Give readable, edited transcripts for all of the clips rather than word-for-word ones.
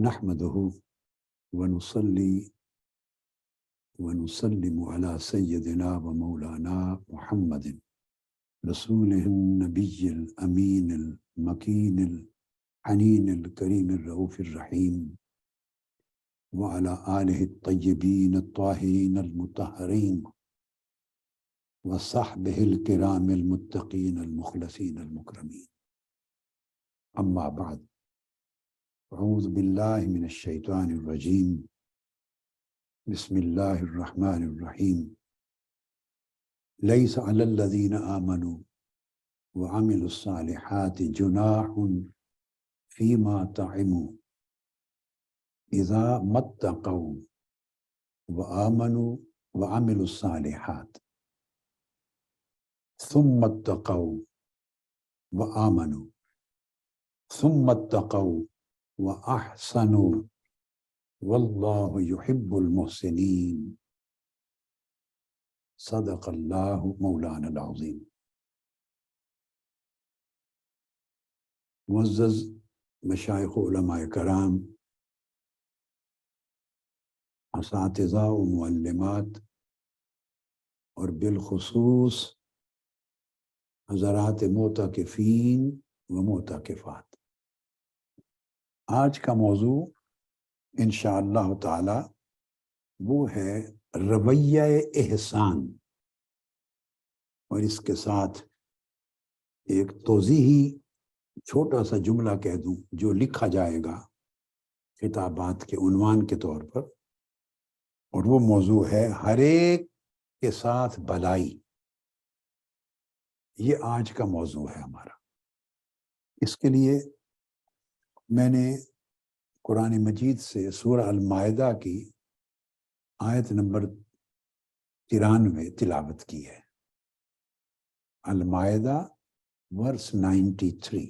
نحمده ونصلي ونسلم على سيدنا ومولانا محمد رسوله النبي الأمين المكين الحنين الكريم الرؤوف الرحيم وعلى آله الطيبين الطاهرين المطهرين وصحبه الكرام المتقين المخلصين المكرمين. أما بعد، أعوذ بالله من الشيطان الرجيم. بسم الله الرحمن الرحيم. ليس على الذين آمنوا وعملوا الصالحات جناح فيما طعموا إذا ما اتقوا وآمنوا وعملوا الصالحات ثم اتقوا وآمنوا ثم اتقوا وأحسنوا والله يحب المحسنين. صدق اللہ مولانا العظیم. معزز مشائخ علماء کرام، اساتذہ و معلمات، اور بالخصوص حضرات معتکفین و معتکفات، آج کا موضوع انشاءاللہ تعالی وہ ہے رویہ احسان، اور اس کے ساتھ ایک توضیحی چھوٹا سا جملہ کہہ دوں جو لکھا جائے گا خطابات کے عنوان کے طور پر، اور وہ موضوع ہے ہر ایک کے ساتھ بھلائی. یہ آج کا موضوع ہے ہمارا. اس کے لیے میں نے قرآن مجید سے سورہ المائدہ کی آیت نمبر 93 تلاوت کی ہے. المائدہ ورس 93.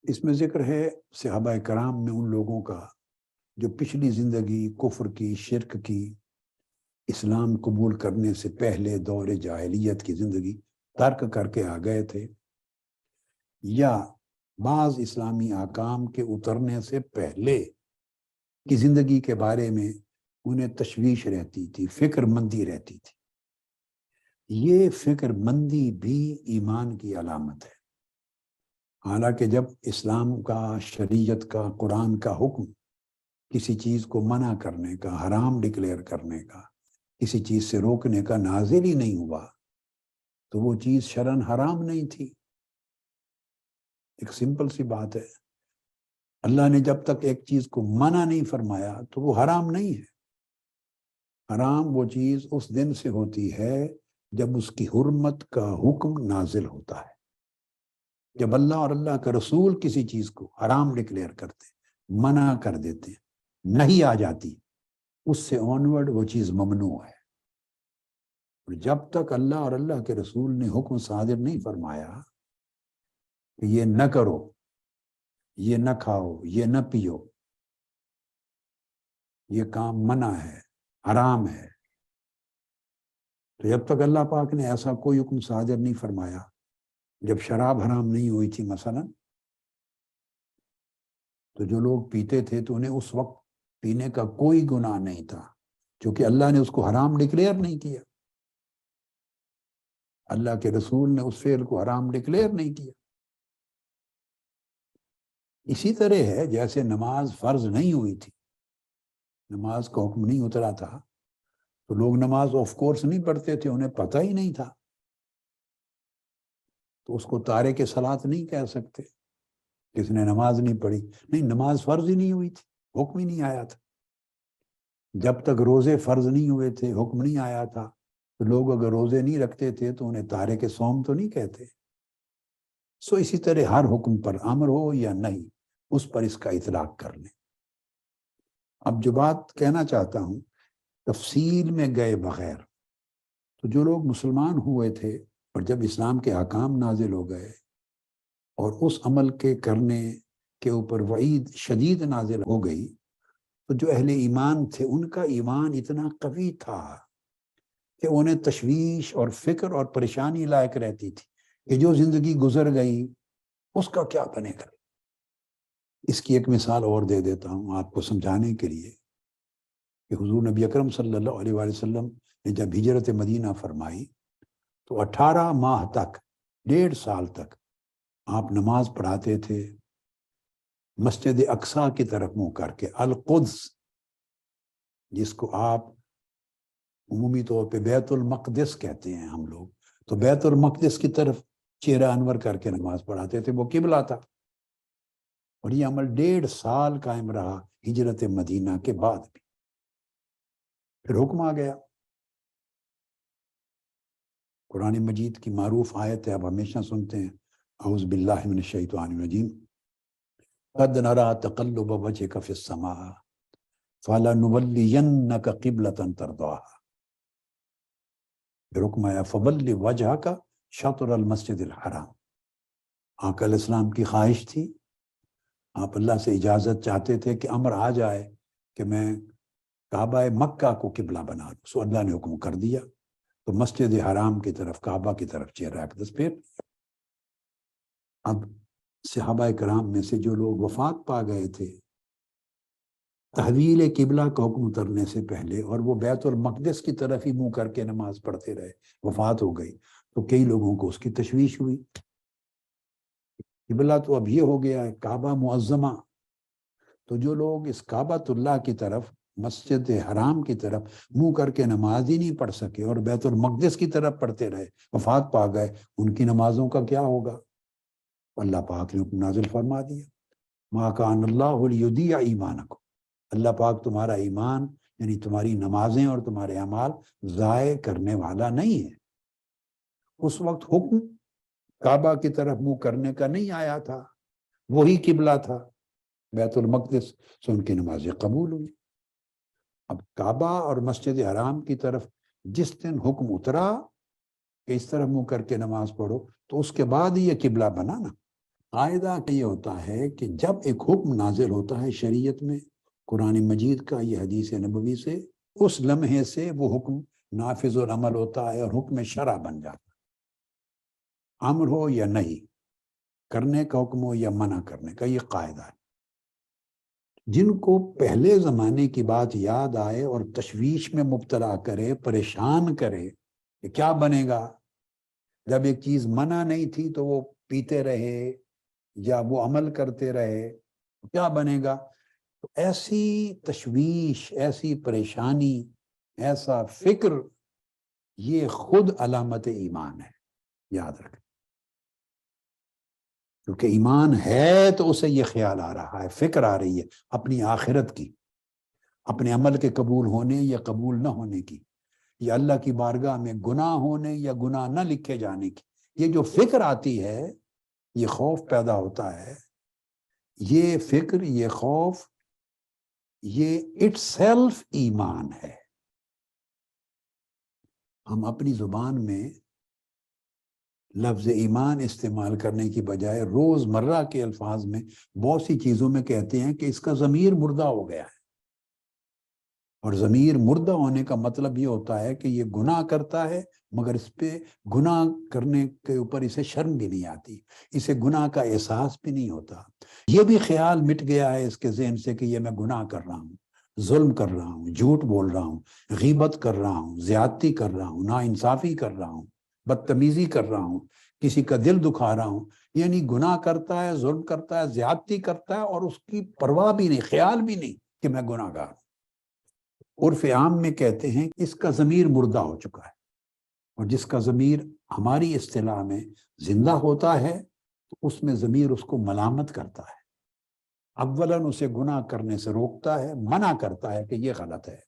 اس میں ذکر ہے صحابہ کرام میں ان لوگوں کا جو پچھلی زندگی کفر کی، شرک کی، اسلام قبول کرنے سے پہلے دور جاہلیت کی زندگی ترک کر کے آ گئے تھے، یا بعض اسلامی احکام کے اترنے سے پہلے کی زندگی کے بارے میں انہیں تشویش رہتی تھی، فکر مندی رہتی تھی. یہ فکر مندی بھی ایمان کی علامت ہے. حالانکہ جب اسلام کا، شریعت کا، قرآن کا حکم کسی چیز کو منع کرنے کا، حرام ڈکلیئر کرنے کا، کسی چیز سے روکنے کا نازل ہی نہیں ہوا تو وہ چیز شرعاً حرام نہیں تھی. ایک سمپل سی بات ہے. اللہ نے جب تک ایک چیز کو منع نہیں فرمایا تو وہ حرام نہیں ہے. حرام وہ چیز اس دن سے ہوتی ہے جب اس کی حرمت کا حکم نازل ہوتا ہے. جب اللہ اور اللہ کا رسول کسی چیز کو حرام ڈکلیئر کرتے، منع کر دیتے، نہیں آ جاتی، اس سے آنورڈ وہ چیز ممنوع ہے. جب تک اللہ اور اللہ کے رسول نے حکم صادر نہیں فرمایا کہ یہ نہ کرو، یہ نہ کھاؤ، یہ نہ پیو، یہ کام منع ہے، حرام ہے، تو جب تک اللہ پاک نے ایسا کوئی حکم صادر نہیں فرمایا، جب شراب حرام نہیں ہوئی تھی مثلا، تو جو لوگ پیتے تھے تو انہیں اس وقت پینے کا کوئی گناہ نہیں تھا، کیونکہ اللہ نے اس کو حرام ڈکلیئر نہیں کیا، اللہ کے رسول نے اس فعل کو حرام ڈکلیئر نہیں کیا. اسی طرح ہے جیسے نماز فرض نہیں ہوئی تھی، نماز کا حکم نہیں اترا تھا، تو لوگ نماز آف کورس نہیں پڑھتے تھے، انہیں پتہ ہی نہیں تھا، تو اس کو تارک صلاۃ نہیں کہہ سکتے کس نے نماز نہیں پڑھی. نہیں، نماز فرض ہی نہیں ہوئی تھی، حکم ہی نہیں آیا تھا. جب تک روزے فرض نہیں ہوئے تھے، حکم نہیں آیا تھا، تو لوگ اگر روزے نہیں رکھتے تھے تو انہیں تارک صوم تو نہیں کہتے. سو اسی طرح ہر حکم پر امر ہو یا نہیں، اس پر اس کا اطلاق کر لیں. اب جو بات کہنا چاہتا ہوں تفصیل میں گئے بغیر، تو جو لوگ مسلمان ہوئے تھے اور جب اسلام کے احکام نازل ہو گئے اور اس عمل کے کرنے کے اوپر وعید شدید نازل ہو گئی، تو جو اہل ایمان تھے ان کا ایمان اتنا قوی تھا کہ انہیں تشویش اور فکر اور پریشانی لائق رہتی تھی کہ جو زندگی گزر گئی اس کا کیا بنے گا. اس کی ایک مثال اور دے دیتا ہوں آپ کو سمجھانے کے لیے کہ حضور نبی اکرم صلی اللہ علیہ وآلہ وسلم نے جب ہجرت مدینہ فرمائی تو 18 ماہ تک، 1.5 سال تک آپ نماز پڑھاتے تھے مسجد اقصیٰ کی طرف منہ کر کے، القدس جس کو آپ عمومی طور پہ بیت المقدس کہتے ہیں ہم لوگ، تو بیت المقدس کی طرف چہرہ انور کر کے نماز پڑھاتے تھے، وہ قبلہ تھا۔ اور یہ عمل 1.5 سال قائم رہا ہجرت مدینہ کے بعد بھی۔ پھر حکم آ گیا، قرآن مجید کی معروف آیت ہے، اب ہمیشہ سنتے ہیں، اعوذ باللہ من الشیطان الرجیم، قد نرى تقلب وجهك في السماء فلنولینک قبلۃ ترضاها۔ پھر حکم آیا فول وجهك شطر المسجد الحرام۔ آقا علیہ السلام کی خواہش تھی، آپ اللہ سے اجازت چاہتے تھے کہ امر آ جائے کہ میں کعبہ مکہ کو قبلہ بنا لوں، سو اللہ نے حکم کر دیا، تو مسجد حرام کی طرف، کعبہ کی طرف چہرہ اقدس پھیر۔ اب صحابہ کرام میں سے جو لوگ وفات پا گئے تھے تحویل قبلہ کا حکم اترنے سے پہلے، اور وہ بیت المقدس کی طرف ہی منہ کر کے نماز پڑھتے رہے، وفات ہو گئی، تو کئی لوگوں کو اس کی تشویش ہوئی، قبلہ تو اب یہ ہو گیا ہے کعبہ معظمہ، تو جو لوگ اس کعبۃ اللہ کی طرف، مسجد حرام کی طرف منہ کر کے نماز ہی نہیں پڑھ سکے اور بیت المقدس کی طرف پڑھتے رہے، وفات پا گئے، ان کی نمازوں کا کیا ہوگا؟ اللہ پاک نے حکم نازل فرما دیا، ما کان اللہ لیضیع ایمانکم، اللہ پاک تمہارا ایمان یعنی تمہاری نمازیں اور تمہارے اعمال ضائع کرنے والا نہیں ہے۔ اس وقت حکم کعبہ کی طرف منہ کرنے کا نہیں آیا تھا، وہی قبلہ تھا بیت المقدس، سے ان کی نمازیں قبول ہوئی۔ اب کعبہ اور مسجد حرام کی طرف جس دن حکم اترا کہ اس طرح منہ کر کے نماز پڑھو، تو اس کے بعد ہی یہ قبلہ بنا نا۔ قاعدہ یہ ہوتا ہے کہ جب ایک حکم نازل ہوتا ہے شریعت میں، قرآن مجید کا، یہ حدیث نبوی سے، اس لمحے سے وہ حکم نافذ العمل ہوتا ہے اور حکم شرع بن جاتا ہے، امر ہو یا نہیں، کرنے کا حکم ہو یا منع کرنے کا، یہ قاعدہ ہے۔ جن کو پہلے زمانے کی بات یاد آئے اور تشویش میں مبتلا کرے، پریشان کرے کہ کیا بنے گا، جب ایک چیز منع نہیں تھی تو وہ پیتے رہے یا وہ عمل کرتے رہے، کیا بنے گا، تو ایسی تشویش، ایسی پریشانی، ایسا فکر، یہ خود علامت ایمان ہے، یاد رکھیں۔ کیونکہ ایمان ہے تو اسے یہ خیال آ رہا ہے، فکر آ رہی ہے اپنی آخرت کی، اپنے عمل کے قبول ہونے یا قبول نہ ہونے کی، یا اللہ کی بارگاہ میں گناہ ہونے یا گناہ نہ لکھے جانے کی۔ یہ جو فکر آتی ہے، یہ خوف پیدا ہوتا ہے، یہ فکر، یہ خوف، یہ اٹ سیلف ایمان ہے۔ ہم اپنی زبان میں لفظ ایمان استعمال کرنے کی بجائے روز مرہ کے الفاظ میں بہت سی چیزوں میں کہتے ہیں کہ اس کا ضمیر مردہ ہو گیا ہے، اور ضمیر مردہ ہونے کا مطلب یہ ہوتا ہے کہ یہ گناہ کرتا ہے مگر اس پہ گناہ کرنے کے اوپر اسے شرم بھی نہیں آتی، اسے گناہ کا احساس بھی نہیں ہوتا، یہ بھی خیال مٹ گیا ہے اس کے ذہن سے کہ یہ میں گناہ کر رہا ہوں، ظلم کر رہا ہوں، جھوٹ بول رہا ہوں، غیبت کر رہا ہوں، زیادتی کر رہا ہوں، ناانصافی کر رہا ہوں، بدتمیزی کر رہا ہوں، کسی کا دل دکھا رہا ہوں، یعنی گناہ کرتا ہے، ظلم کرتا ہے، زیادتی کرتا ہے، اور اس کی پرواہ بھی نہیں، خیال بھی نہیں کہ میں گناہ گار ہوں۔ عرف عام میں کہتے ہیں کہ اس کا ضمیر مردہ ہو چکا ہے، اور جس کا ضمیر ہماری اصطلاح میں زندہ ہوتا ہے تو اس میں ضمیر اس کو ملامت کرتا ہے، اولاً اسے گناہ کرنے سے روکتا ہے، منع کرتا ہے کہ یہ غلط ہے،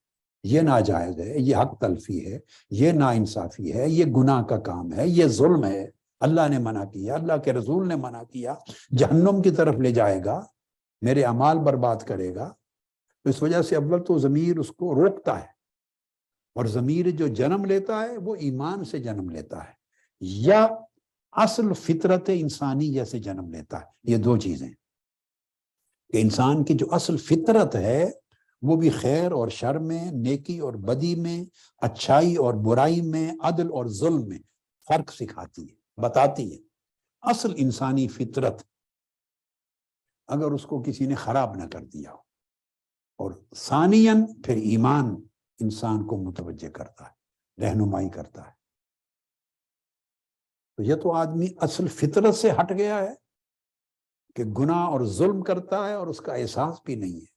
یہ ناجائز ہے، یہ حق تلفی ہے، یہ ناانصافی ہے، یہ گناہ کا کام ہے، یہ ظلم ہے، اللہ نے منع کیا، اللہ کے رسول نے منع کیا، جہنم کی طرف لے جائے گا، میرے اعمال برباد کرے گا۔ تو اس وجہ سے اول تو ضمیر اس کو روکتا ہے، اور ضمیر جو جنم لیتا ہے وہ ایمان سے جنم لیتا ہے یا اصل فطرت انسانی جیسے جنم لیتا ہے۔ یہ دو چیزیں کہ انسان کی جو اصل فطرت ہے وہ بھی خیر اور شر میں، نیکی اور بدی میں، اچھائی اور برائی میں، عدل اور ظلم میں فرق سکھاتی ہے، بتاتی ہے، اصل انسانی فطرت۔ اگر اس کو کسی نے خراب نہ کر دیا ہو. اور ثانیاً پھر ایمان انسان کو متوجہ کرتا ہے، رہنمائی کرتا ہے. تو یہ تو آدمی اصل فطرت سے ہٹ گیا ہے کہ گناہ اور ظلم کرتا ہے اور اس کا احساس بھی نہیں ہے،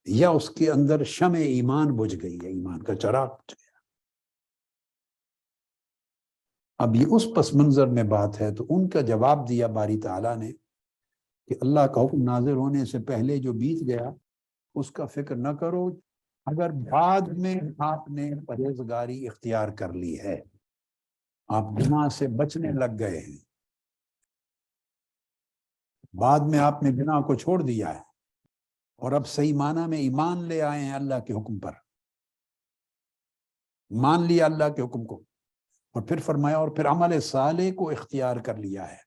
یا اس کے اندر شمع ایمان بجھ گئی ہے، ایمان کا چراغ بجھ گیا. اب یہ اس پس منظر میں بات ہے، تو ان کا جواب دیا باری تعالیٰ نے کہ اللہ کا حکم نازل ہونے سے پہلے جو بیت گیا اس کا فکر نہ کرو. اگر بعد میں آپ نے پرہیزگاری اختیار کر لی ہے، آپ گناہ سے بچنے لگ گئے ہیں، بعد میں آپ نے گناہ کو چھوڑ دیا ہے اور اب صحیح معنی میں ایمان لے آئے ہیں اللہ کے حکم پر، مان لیا اللہ کے حکم کو، اور پھر فرمایا اور پھر عمل صالح کو اختیار کر لیا ہے،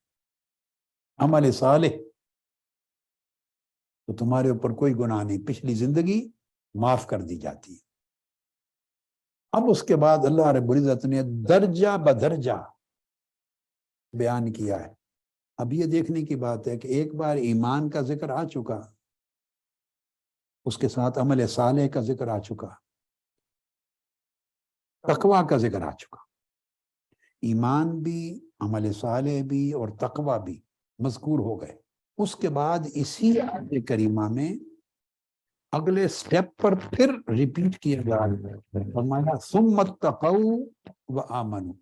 عمل صالح، تو تمہارے اوپر کوئی گناہ نہیں، پچھلی زندگی معاف کر دی جاتی ہے. اب اس کے بعد اللہ رب العزت نے درجہ بدرجہ بیان کیا ہے. اب یہ دیکھنے کی بات ہے کہ ایک بار ایمان کا ذکر آ چکا، اس کے ساتھ عمل صالح کا ذکر آ چکا، تقوی کا ذکر آ چکا. ایمان بھی، عمل صالح بھی اور تقوی بھی مذکور ہو گئے. اس کے بعد اسی آیت کریمہ میں اگلے سٹیپ پر پھر ریپیٹ کیا جا رہا ہے، فرمایا ثم اتقوا وآمنوا،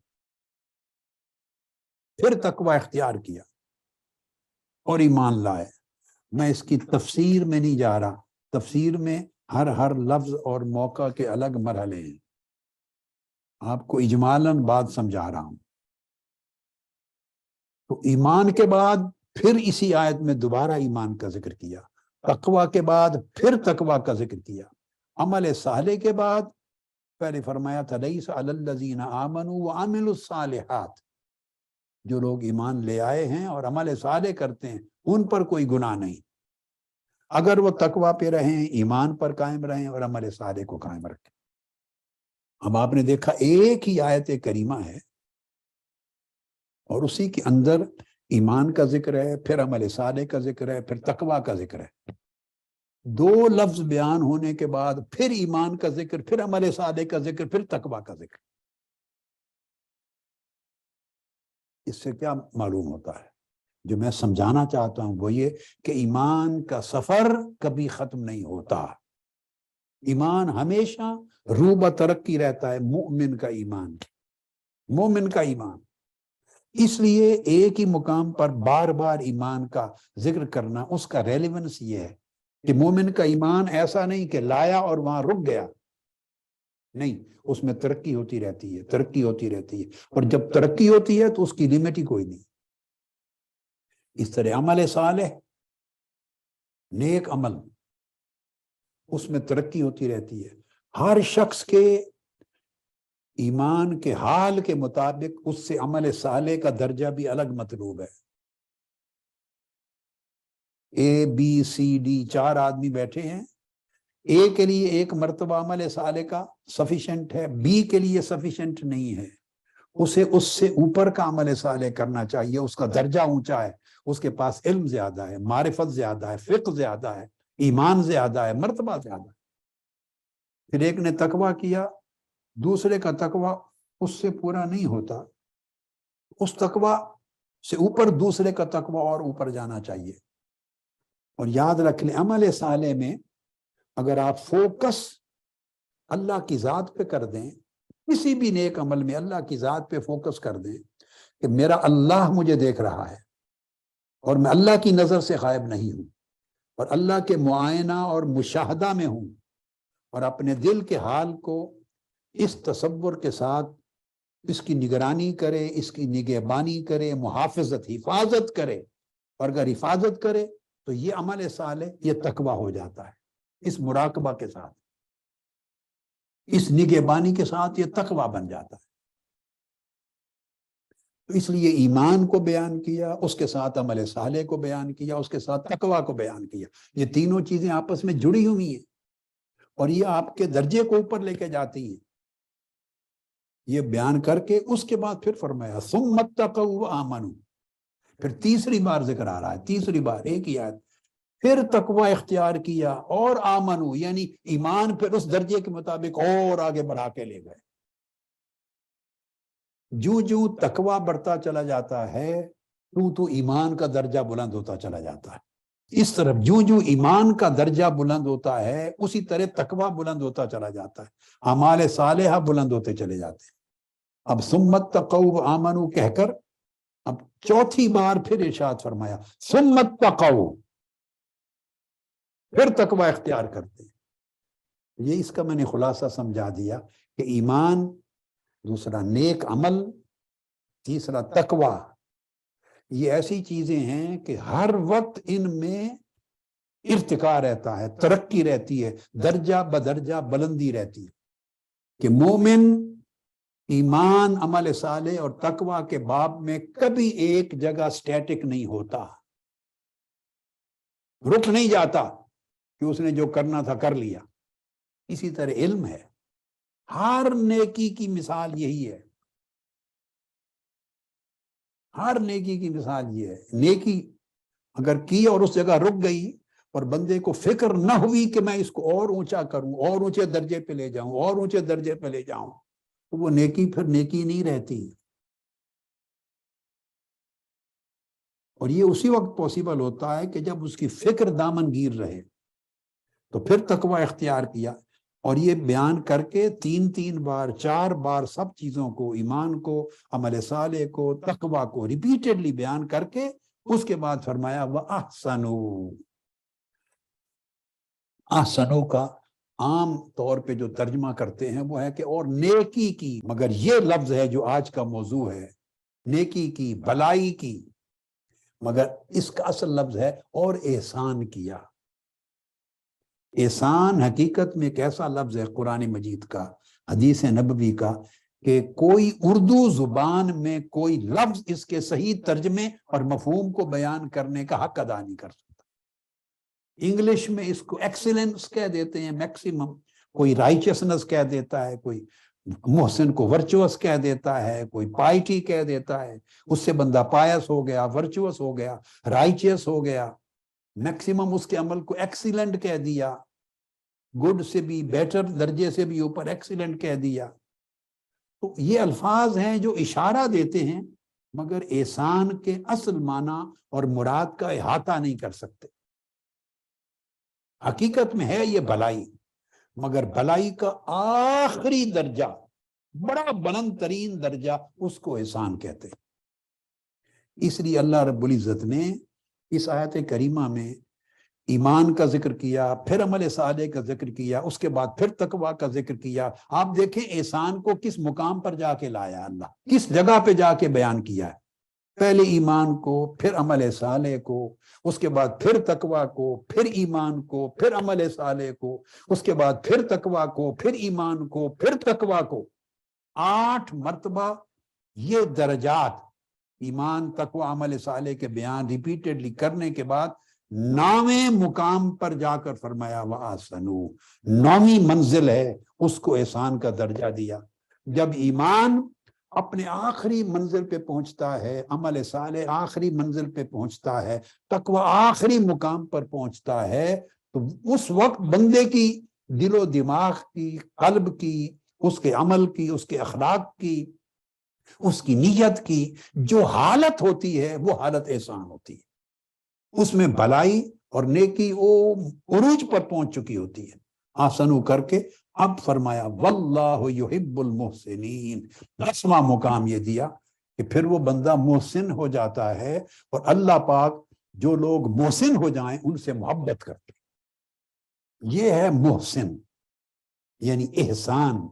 پھر تقوی اختیار کیا اور ایمان لائے. میں اس کی تفسیر میں نہیں جا رہا، تفسیر میں ہر لفظ اور موقع کے الگ مرحلے ہیں، آپ کو اجمالاً بات سمجھا رہا ہوں. تو ایمان کے بعد پھر اسی آیت میں دوبارہ ایمان کا ذکر کیا، تقوی کے بعد پھر تقوی کا ذکر کیا، عمل صالح کے بعد پہلے فرمایا تھا لیس علی الذین آمنوا وعملوا الصالحات، جو لوگ ایمان لے آئے ہیں اور عمل صالح کرتے ہیں ان پر کوئی گناہ نہیں، اگر وہ تقوی پہ رہیں، ایمان پر قائم رہیں اور عمل صالح کو قائم رکھیں. اب آپ نے دیکھا ایک ہی آیت کریمہ ہے اور اسی کے اندر ایمان کا ذکر ہے، پھر عمل صالح کا ذکر ہے، پھر تقوی کا ذکر ہے. دو لفظ بیان ہونے کے بعد پھر ایمان کا ذکر، پھر عمل صالح کا ذکر، پھر تقوی کا ذکر. اس سے کیا معلوم ہوتا ہے؟ جو میں سمجھانا چاہتا ہوں وہ یہ کہ ایمان کا سفر کبھی ختم نہیں ہوتا، ایمان ہمیشہ روبہ ترقی رہتا ہے. مومن کا ایمان، مومن کا ایمان، اس لیے ایک ہی مقام پر بار بار ایمان کا ذکر کرنا، اس کا ریلیونس یہ ہے کہ مومن کا ایمان ایسا نہیں کہ لایا اور وہاں رک گیا، نہیں، اس میں ترقی ہوتی رہتی ہے، ترقی ہوتی رہتی ہے، اور جب ترقی ہوتی ہے تو اس کی لیمٹ ہی کوئی نہیں. اس طرح عمل صالح، نیک عمل، اس میں ترقی ہوتی رہتی ہے. ہر شخص کے ایمان کے حال کے مطابق اس سے عمل صالح کا درجہ بھی الگ مطلوب ہے. اے بی سی ڈی 4 آدمی بیٹھے ہیں، اے کے لیے ایک مرتبہ عمل صالح کا سفیشنٹ ہے، بی کے لیے سفیشنٹ نہیں ہے، اسے اس سے اوپر کا عمل صالح کرنا چاہیے، اس کا درجہ اونچا ہے، اس کے پاس علم زیادہ ہے، معرفت زیادہ ہے، فقہ زیادہ ہے، ایمان زیادہ ہے، مرتبہ زیادہ ہے. پھر ایک نے تقوی کیا، دوسرے کا تقوی اس سے پورا نہیں ہوتا، اس تقوی سے اوپر دوسرے کا تقوی اور اوپر جانا چاہیے. اور یاد رکھ لیں عمل صالح میں اگر آپ فوکس اللہ کی ذات پہ کر دیں، کسی بھی نیک عمل میں اللہ کی ذات پہ فوکس کر دیں کہ میرا اللہ مجھے دیکھ رہا ہے اور میں اللہ کی نظر سے غائب نہیں ہوں اور اللہ کے معائنہ اور مشاہدہ میں ہوں، اور اپنے دل کے حال کو اس تصور کے ساتھ اس کی نگرانی کرے، اس کی نگہبانی کرے، محافظت، حفاظت کرے، اور اگر حفاظت کرے تو یہ عمل صالح، یہ تقوی ہو جاتا ہے. اس مراقبہ کے ساتھ، اس نگہبانی کے ساتھ یہ تقوی بن جاتا ہے. تو اس لیے ایمان کو بیان کیا، اس کے ساتھ عمل صالح کو بیان کیا، اس کے ساتھ تقوی کو بیان کیا. یہ تینوں چیزیں آپس میں جڑی ہوئی ہیں اور یہ آپ کے درجے کو اوپر لے کے جاتی ہیں. یہ بیان کر کے اس کے بعد پھر فرمایا ثم اتقوا وآمنوا، پھر تیسری بار ذکر آ رہا ہے، تیسری بار ایک ہی آیت، پھر تقوی اختیار کیا اور آمنو، یعنی ایمان پھر اس درجے کے مطابق اور آگے بڑھا کے لے گئے۔ جو جو تقوی بڑھتا چلا جاتا ہے تو ایمان کا درجہ بلند ہوتا چلا جاتا ہے۔ اس طرف جو جو ایمان کا درجہ بلند ہوتا ہے اسی طرح تقوی بلند ہوتا چلا جاتا ہے، اعمال صالحہ بلند ہوتے چلے جاتے ہیں۔ اب ثم اتقوا آمنو کہہ کر اب چوتھی بار پھر ارشاد فرمایا ثم اتقوا، پھر تقوی اختیار کرتے ہیں۔ یہ اس کا میں نے خلاصہ سمجھا دیا کہ ایمان، دوسرا نیک عمل، تیسرا تقوی، یہ ایسی چیزیں ہیں کہ ہر وقت ان میں ارتقاء رہتا ہے، ترقی رہتی ہے، درجہ بدرجہ بلندی رہتی ہے، کہ مومن ایمان، عمل صالح اور تقوی کے باب میں کبھی ایک جگہ سٹیٹک نہیں ہوتا، رک نہیں جاتا کہ اس نے جو کرنا تھا کر لیا۔ اسی طرح علم ہے، ہر نیکی کی مثال یہی ہے، ہر نیکی کی مثال یہ ہے، نیکی اگر کی اور اس جگہ رک گئی اور بندے کو فکر نہ ہوئی کہ میں اس کو اور اونچا کروں، اور اونچے درجے پہ لے جاؤں، اور اونچے درجے پہ لے جاؤں، تو وہ نیکی پھر نیکی نہیں رہتی۔ اور یہ اسی وقت پاسبل ہوتا ہے کہ جب اس کی فکر دامن گیر رہے، تو پھر تقوی اختیار کیا۔ اور یہ بیان کر کے تین بار، 4 بار سب چیزوں کو، ایمان کو، عمل صالح کو، تقوی کو ریپیٹڈلی بیان کر کے اس کے بعد فرمایا وَأَحْسَنُوا۔ احسنو کا عام طور پہ جو ترجمہ کرتے ہیں وہ ہے کہ اور نیکی کی، مگر یہ لفظ ہے جو آج کا موضوع ہے، نیکی کی، بھلائی کی، مگر اس کا اصل لفظ ہے اور احسان کیا۔ احسان حقیقت میں ایک ایسا لفظ ہے قرآن مجید کا، حدیث نبوی کا، کہ کوئی اردو زبان میں کوئی لفظ اس کے صحیح ترجمے اور مفہوم کو بیان کرنے کا حق ادا نہیں کر سکتا۔ انگلش میں اس کو ایکسیلنس کہہ دیتے ہیں، میکسیمم، کوئی رائچسنس کہہ دیتا ہے، کوئی محسن کو ورچوس کہہ دیتا ہے، کوئی پائٹی کہہ دیتا ہے، اس سے بندہ پائس ہو گیا، ورچوس ہو گیا، رائچس ہو گیا۔ میکسیمم اس کے عمل کو ایکسیلنٹ کہہ دیا، گڈ سے بھی بیٹر درجے سے بھی اوپر ایکسیلنٹ کہہ دیا۔ تو یہ الفاظ ہیں جو اشارہ دیتے ہیں، مگر احسان کے اصل معنی اور مراد کا احاطہ نہیں کر سکتے۔ حقیقت میں ہے یہ بھلائی، مگر بھلائی کا آخری درجہ، بڑا بلند ترین درجہ، اس کو احسان کہتے ہیں۔ اس لیے اللہ رب العزت نے اس آیت کریمہ میں ایمان کا ذکر کیا، پھر عمل صالح کا ذکر کیا، اس کے بعد پھر تقوی کا ذکر کیا۔ آپ دیکھیں احسان کو کس مقام پر جا کے لایا اللہ، کس جگہ پہ جا کے بیان کیا ہے۔ پہلے ایمان کو، پھر عمل صالح کو، اس کے بعد پھر تقوی کو، پھر ایمان کو، پھر عمل صالح کو، اس کے بعد پھر تقوی کو، پھر ایمان کو، پھر تقوی کو۔ 8 مرتبہ یہ درجات، ایمان، تقوی، عمل صالح کے بیان ریپیٹڈلی کرنے کے بعد 9ویں مقام پر جا کر فرمایا وَأَحْسَنُوا، 9ویں منزل ہے، اس کو احسان کا درجہ دیا۔ جب ایمان اپنے آخری منزل پہ پہنچتا ہے، عمل صالح آخری منزل پہ پہنچتا ہے، تقوی آخری مقام پر پہنچتا ہے، تو اس وقت بندے کی دل و دماغ کی، قلب کی، اس کے عمل کی، اس کے اخلاق کی، اس کی نیت کی جو حالت ہوتی ہے وہ حالت احسان ہوتی ہے۔ اس میں بھلائی اور نیکی وہ عروج پر پہنچ چکی ہوتی ہے۔ آسنو کر کے اب فرمایا واللہ یحب المحسنین، 10واں مقام یہ دیا کہ پھر وہ بندہ محسن ہو جاتا ہے، اور اللہ پاک جو لوگ محسن ہو جائیں ان سے محبت کرتے ہیں۔ یہ ہے محسن، یعنی احسان،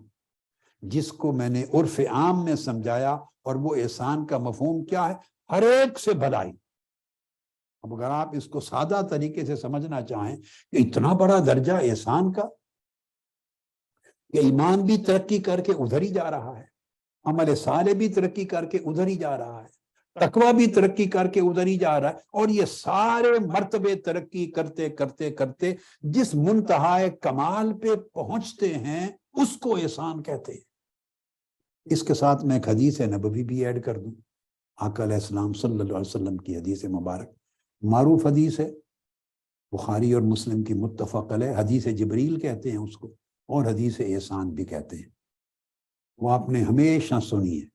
جس کو میں نے عرف عام میں سمجھایا، اور وہ احسان کا مفہوم کیا ہے؟ ہر ایک سے بھلائی۔ اب اگر آپ اس کو سادہ طریقے سے سمجھنا چاہیں کہ اتنا بڑا درجہ احسان کا، کہ ایمان بھی ترقی کر کے ادھر ہی جا رہا ہے، عمل صالح بھی ترقی کر کے ادھر ہی جا رہا ہے، تقوی بھی ترقی کر کے ادھر ہی جا رہا ہے، اور یہ سارے مرتبے ترقی کرتے کرتے کرتے جس منتہائے کمال پہ پہنچتے ہیں اس کو احسان کہتے ہیں۔ اس کے ساتھ میں ایک حدیث نبوی بھی ایڈ کر دوں، آقا علیہ السلام صلی اللہ علیہ وسلم کی حدیث مبارک، معروف حدیث ہے، بخاری اور مسلم کی متفق علیہ، حدیث جبریل کہتے ہیں اس کو، اور حدیث احسان بھی کہتے ہیں۔ وہ آپ نے ہمیشہ سنی ہے،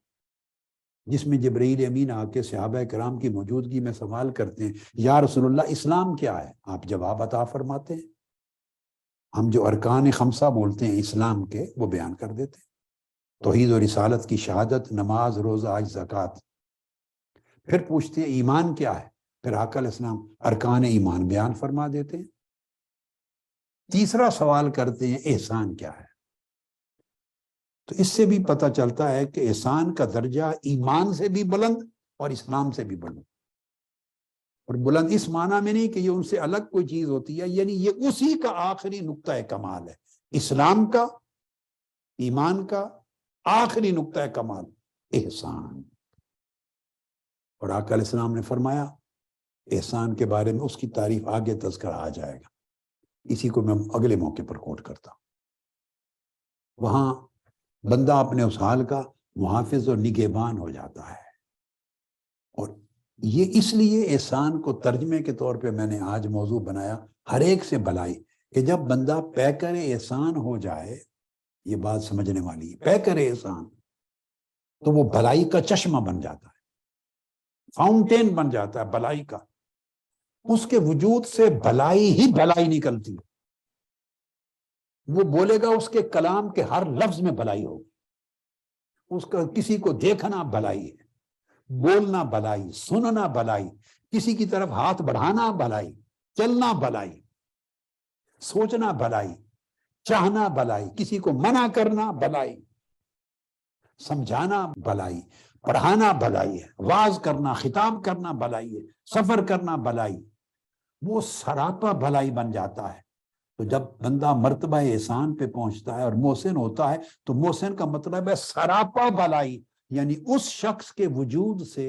جس میں جبرائیل امین آ کے صحابہ کرام کی موجودگی میں سوال کرتے ہیں، یا رسول اللہ اسلام کیا ہے؟ آپ جواب عطا فرماتے ہیں، ہم جو ارکان خمسہ بولتے ہیں اسلام کے وہ بیان کر دیتے ہیں، توحید و رسالت کی شہادت، نماز، روزہ، حج، زکوٰۃ۔ پھر پوچھتے ہیں ایمان کیا ہے؟ پھر آقا علیہ السلام ارکان ایمان بیان فرما دیتے ہیں۔ تیسرا سوال کرتے ہیں احسان کیا ہے؟ تو اس سے بھی پتہ چلتا ہے کہ احسان کا درجہ ایمان سے بھی بلند اور اسلام سے بھی بلند، اور بلند اس معنی میں نہیں کہ یہ ان سے الگ کوئی چیز ہوتی ہے، یعنی یہ اسی کا آخری نقطہ کمال ہے، اسلام کا، ایمان کا آخری نقطہ کمال احسان۔ اور آقا علیہ السلام نے فرمایا احسان کے بارے میں، اس کی تعریف آگے تذکرہ آ جائے گا، اسی کو میں اگلے موقع پر کوٹ کرتا ہوں۔ وہاں بندہ اپنے اس حال کا محافظ اور نگہبان ہو جاتا ہے، اور یہ اس لیے احسان کو ترجمے کے طور پہ میں نے آج موضوع بنایا، ہر ایک سے بھلائی، کہ جب بندہ پیکر احسان ہو جائے، یہ بات سمجھنے والی ہے، پیکر احسان، تو وہ بھلائی کا چشمہ بن جاتا ہے، فاؤنٹین بن جاتا ہے بھلائی کا، اس کے وجود سے بھلائی ہی بھلائی نکلتی ہے، وہ بولے گا اس کے کلام کے ہر لفظ میں بھلائی ہوگی، اس کا کسی کو دیکھنا بھلائی ہے، بولنا بھلائی، سننا بھلائی، کسی کی طرف ہاتھ بڑھانا بھلائی، چلنا بھلائی، سوچنا بھلائی، چاہنا بھلائی، کسی کو منع کرنا بھلائی، سمجھانا بھلائی، پڑھانا بھلائی ہے، واعظ کرنا، خطاب کرنا بھلائی ہے، سفر کرنا بھلائی، وہ سراپا بھلائی بن جاتا ہے۔ تو جب بندہ مرتبہ احسان پہ پہنچتا ہے اور محسن ہوتا ہے، تو محسن کا مطلب ہے سراپا بھلائی، یعنی اس شخص کے وجود سے،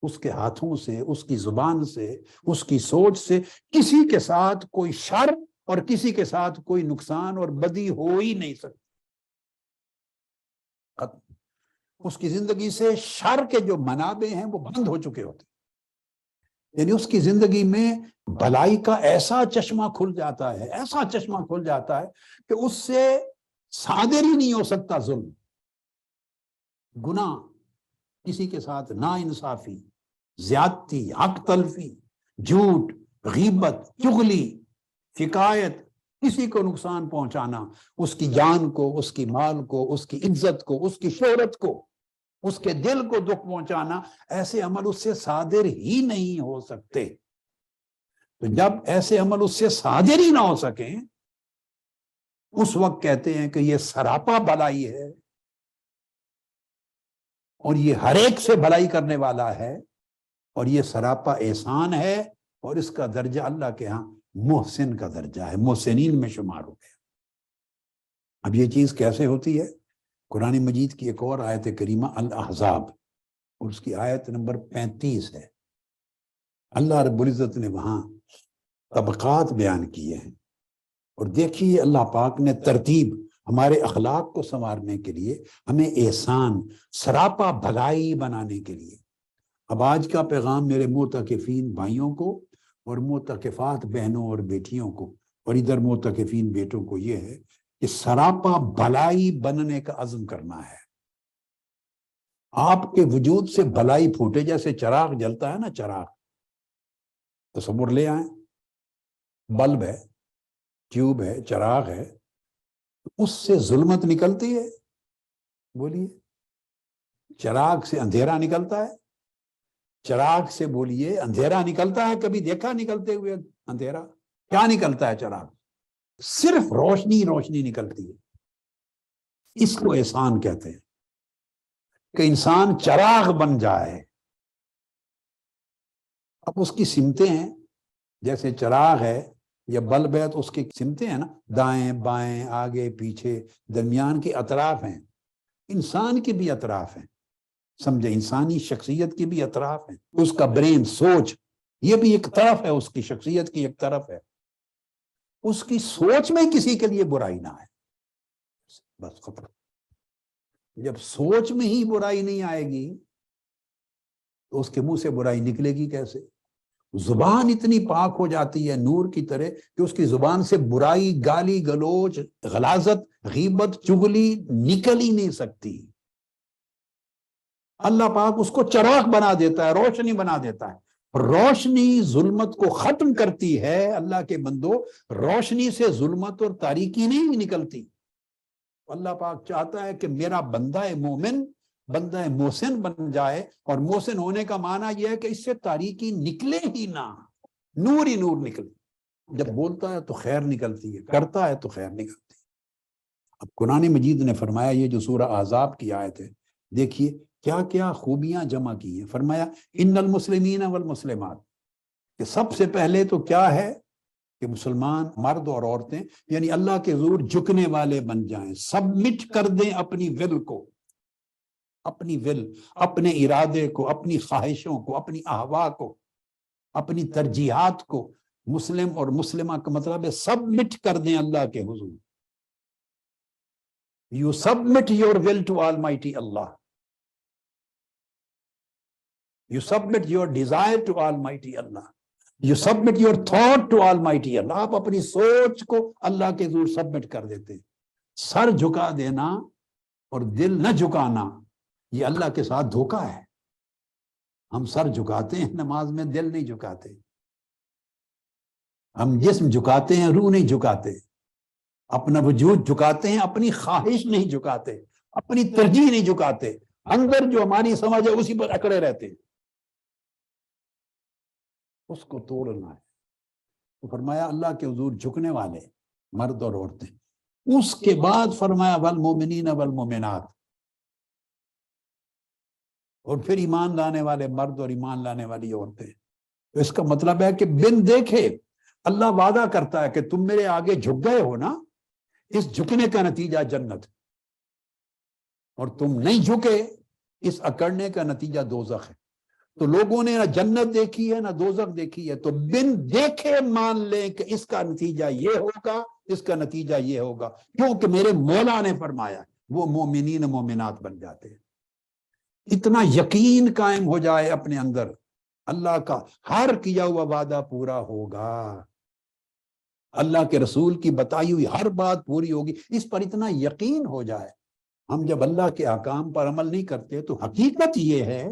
اس کے ہاتھوں سے، اس کی زبان سے، اس کی سوچ سے کسی کے ساتھ کوئی شر اور کسی کے ساتھ کوئی نقصان اور بدی ہو ہی نہیں سکتی، ختم۔ اس کی زندگی سے شر کے جو منابع ہیں وہ بند ہو چکے ہوتے ہیں، یعنی اس کی زندگی میں بھلائی کا ایسا چشمہ کھل جاتا ہے، ایسا چشمہ کھل جاتا ہے کہ اس سے صادر ہی نہیں ہو سکتا ظلم، گناہ، کسی کے ساتھ نا انصافی، زیادتی، حق تلفی، جھوٹ، غیبت، چغلی، شکایت، کسی کو نقصان پہنچانا، اس کی جان کو، اس کی مال کو، اس کی عزت کو، اس کی شہرت کو، اس کے دل کو دکھ پہنچانا، ایسے عمل اس سے صادر ہی نہیں ہو سکتے۔ تو جب ایسے عمل اس سے صادر ہی نہ ہو سکیں، اس وقت کہتے ہیں کہ یہ سراپا بھلائی ہے، اور یہ ہر ایک سے بھلائی کرنے والا ہے، اور یہ سراپا احسان ہے، اور اس کا درجہ اللہ کے ہاں محسن کا درجہ ہے، محسنین میں شمار ہو گیا۔ اب یہ چیز کیسے ہوتی ہے؟ قرآن مجید کی ایک اور آیت کریمہ الاحزاب، اور اس کی آیت نمبر 35 ہے۔ اللہ رب العزت نے وہاں طبقات بیان کیے ہیں، اور دیکھیے اللہ پاک نے ترتیب ہمارے اخلاق کو سنوارنے کے لیے، ہمیں احسان، سراپا بھلائی بنانے کے لیے۔ اب آج کا پیغام میرے معتکفین بھائیوں کو اور معتکفات بہنوں اور بیٹیوں کو، اور ادھر معتکفین بیٹوں کو یہ ہے کہ سراپا بھلائی بننے کا عزم کرنا ہے۔ آپ کے وجود سے بھلائی پھوٹے، جیسے چراغ جلتا ہے نا، چراغ تصور لے آئیں، بلب ہے، ٹیوب ہے، چراغ ہے، اس سے ظلمت نکلتی ہے؟ بولیے، چراغ سے اندھیرا نکلتا ہے؟ چراغ سے بولیے اندھیرا نکلتا ہے؟ کبھی دیکھا نکلتے ہوئے اندھیرا؟ کیا نکلتا ہے چراغ؟ صرف روشنی روشنی نکلتی ہے۔ اس کو احسان کہتے ہیں، کہ انسان چراغ بن جائے۔ اب اس کی سمتیں ہیں، جیسے چراغ ہے یا بلب ہے تو اس کی سمتیں ہیں نا، دائیں بائیں، آگے پیچھے، درمیان کے اطراف ہیں۔ انسان کے بھی اطراف ہیں، سمجھے، انسانی شخصیت کی بھی اطراف ہیں، اس کا برین، سوچ، یہ بھی ایک طرف ہے، اس کی شخصیت کی ایک طرف ہے۔ اس کی سوچ میں کسی کے لیے برائی نہ ہے، بس ختم۔ جب سوچ میں ہی برائی نہیں آئے گی تو اس کے منہ سے برائی نکلے گی کیسے؟ زبان اتنی پاک ہو جاتی ہے نور کی طرح کہ اس کی زبان سے برائی، گالی گلوچ، غلاظت، غیبت، چغلی نکل ہی نہیں سکتی۔ اللہ پاک اس کو چراغ بنا دیتا ہے، روشنی بنا دیتا ہے۔ روشنی ظلمت کو ختم کرتی ہے۔ اللہ کے بندو، روشنی سے ظلمت اور تاریکی نہیں نکلتی۔ اللہ پاک چاہتا ہے کہ میرا بندہ مومن، بندہ محسن بن جائے، اور محسن ہونے کا معنی یہ ہے کہ اس سے تاریکی نکلے ہی نہ، نور ہی نور نکلے۔ جب بولتا ہے تو خیر نکلتی ہے، کرتا ہے تو خیر نکلتی ہے۔ اب قرآن مجید نے فرمایا، یہ جو سورہ احزاب کی آیت ہے، دیکھیے کیا کیا خوبیاں جمع کی ہیں۔ فرمایا ان المسلمین والمسلمات، کہ سب سے پہلے تو کیا ہے کہ مسلمان مرد اور عورتیں یعنی اللہ کے حضور جھکنے والے بن جائیں، سبمٹ کر دیں اپنی ول کو، اپنی ول، اپنے ارادے کو، اپنی خواہشوں کو، اپنی احوا کو، اپنی ترجیحات کو۔ مسلم اور مسلمہ کا مطلب ہے سبمٹ کر دیں اللہ کے حضور۔ You submit your will to Almighty Allah. You submit your desire to Almighty Allah. You submit your thought to Almighty Allah. آپ اپنی سوچ کو اللہ کے حضور سبمٹ کر دیتے۔ سر جھکا دینا اور دل نہ جھکانا، یہ اللہ کے ساتھ دھوکا ہے۔ ہم سر جھکاتے ہیں نماز میں، دل نہیں جھکاتے۔ ہم جسم جھکاتے ہیں، روح نہیں جھکاتے۔ اپنا وجود جھکاتے ہیں، اپنی خواہش نہیں جھکاتے، اپنی ترجیح نہیں جھکاتے۔ اندر جو ہماری سمجھ ہے اسی پر اکڑے رہتے ہیں۔ اس کو توڑنا ہے۔ تو فرمایا اللہ کے حضور جھکنے والے مرد اور عورتیں۔ اس کے بعد فرمایا والمومنین والمومنات، اور پھر ایمان لانے والے مرد اور ایمان لانے والی عورتیں۔ تو اس کا مطلب ہے کہ بن دیکھے اللہ وعدہ کرتا ہے کہ تم میرے آگے جھک گئے ہو نا، اس جھکنے کا نتیجہ جنت، اور تم نہیں جھکے اس اکڑنے کا نتیجہ دوزخ ہے۔ تو لوگوں نے نہ جنت دیکھی ہے نہ دوزخ دیکھی ہے، تو بن دیکھے مان لیں کہ اس کا نتیجہ یہ ہوگا، اس کا نتیجہ یہ ہوگا، کیونکہ میرے مولا نے فرمایا۔ وہ مومنین مومنات بن جاتے ہیں۔ اتنا یقین قائم ہو جائے اپنے اندر، اللہ کا ہر کیا ہوا وعدہ پورا ہوگا، اللہ کے رسول کی بتائی ہوئی ہر بات پوری ہوگی، اس پر اتنا یقین ہو جائے۔ ہم جب اللہ کے احکام پر عمل نہیں کرتے تو حقیقت یہ ہے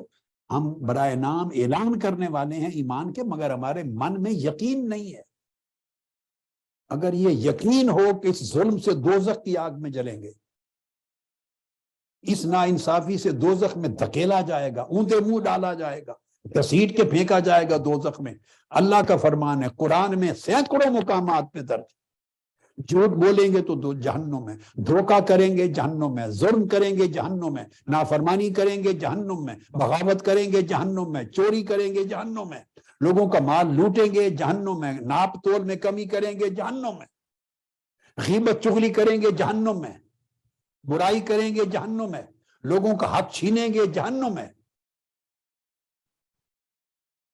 ہم برائے نام اعلان کرنے والے ہیں ایمان کے، مگر ہمارے من میں یقین نہیں ہے۔ اگر یہ یقین ہو کہ اس ظلم سے دوزخ کی آگ میں جلیں گے، اس ناانصافی سے دوزخ میں دھکیلا جائے گا، اوندا منہ ڈالا جائے گا، گھسیٹ کے پھینکا جائے گا دوزخ میں۔ اللہ کا فرمان ہے قرآن میں سینکڑوں مقامات پہ درج، جھوٹ بولیں گے تو جہنم میں، دھوکہ کریں گے جہنم میں، ظلم کریں گے جہنم میں، نافرمانی کریں گے جہنم میں، بغاوت کریں گے جہنم میں، چوری کریں گے جہنم میں، لوگوں کا مال لوٹیں گے جہنم میں، ناپ تول میں کمی کریں گے جہنم میں، غیبت چغلی کریں گے جہنم میں، برائی کریں گے جہنم میں، لوگوں کا حق چھینیں گے جہنم میں۔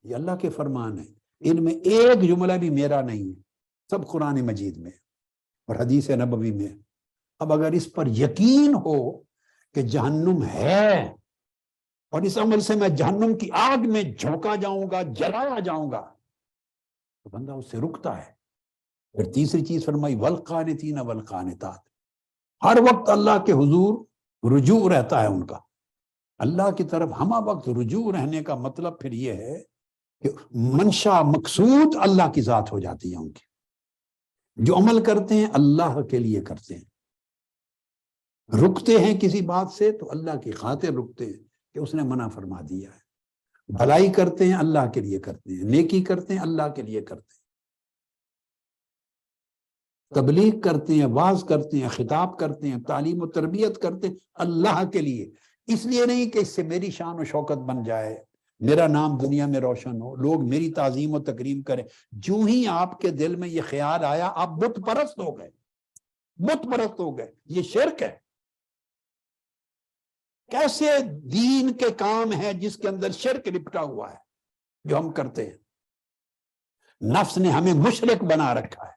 یہ اللہ کے فرمان ہے، ان میں ایک جملہ بھی میرا نہیں ہے، سب قرآن مجید میں اور حدیث نبوی میں۔ اب اگر اس پر یقین ہو کہ جہنم ہے اور اس عمل سے میں جہنم کی آگ میں جھونکا جاؤں گا، جلایا جاؤں گا، تو بندہ اس سے رکتا ہے۔ پھر تیسری چیز فرمائی والقانتین والقانتات، ہر وقت اللہ کے حضور رجوع رہتا ہے ان کا، اللہ کی طرف ہمہ وقت رجوع رہنے کا مطلب پھر یہ ہے کہ منشا مقصود اللہ کی ذات ہو جاتی ہے ان کی۔ جو عمل کرتے ہیں اللہ کے لیے کرتے ہیں، رکتے ہیں کسی بات سے تو اللہ کی خاطر رکتے ہیں کہ اس نے منع فرما دیا ہے، بھلائی کرتے ہیں اللہ کے لیے کرتے ہیں، نیکی کرتے ہیں اللہ کے لیے کرتے ہیں، تبلیغ کرتے ہیں، واعظ کرتے ہیں، خطاب کرتے ہیں، تعلیم و تربیت کرتے ہیں اللہ کے لیے، اس لیے نہیں کہ اس سے میری شان و شوکت بن جائے، میرا نام دنیا میں روشن ہو، لوگ میری تعظیم و تکریم کریں۔ جو ہی آپ کے دل میں یہ خیال آیا آپ بت پرست ہو گئے، بت پرست ہو گئے، یہ شرک ہے۔ کیسے دین کے کام ہے جس کے اندر شرک لپٹا ہوا ہے جو ہم کرتے ہیں؟ نفس نے ہمیں مشرک بنا رکھا ہے۔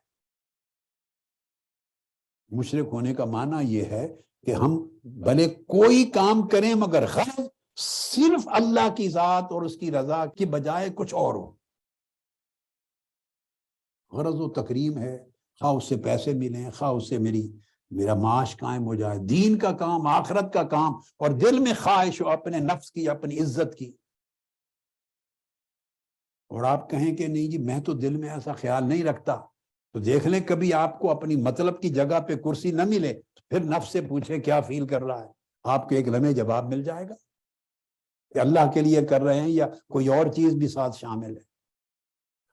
مشرک ہونے کا معنی یہ ہے کہ ہم بھلے کوئی کام کریں مگر غرض صرف اللہ کی ذات اور اس کی رضا کی بجائے کچھ اور ہو. غرض و تکریم ہے، خواہ اس سے پیسے ملیں، خواہ اس سے میرا معاش قائم ہو جائے، دین کا کام، آخرت کا کام، اور دل میں خواہش ہو اپنے نفس کی، اپنی عزت کی. اور آپ کہیں کہ نہیں جی میں تو دل میں ایسا خیال نہیں رکھتا، تو دیکھ لیں کبھی آپ کو اپنی مطلب کی جگہ پہ کرسی نہ ملے تو پھر نفس سے پوچھیں کیا فیل کر رہا ہے. آپ کو ایک لمحے جواب مل جائے گا کہ اللہ کے لیے کر رہے ہیں یا کوئی اور چیز بھی ساتھ شامل ہے.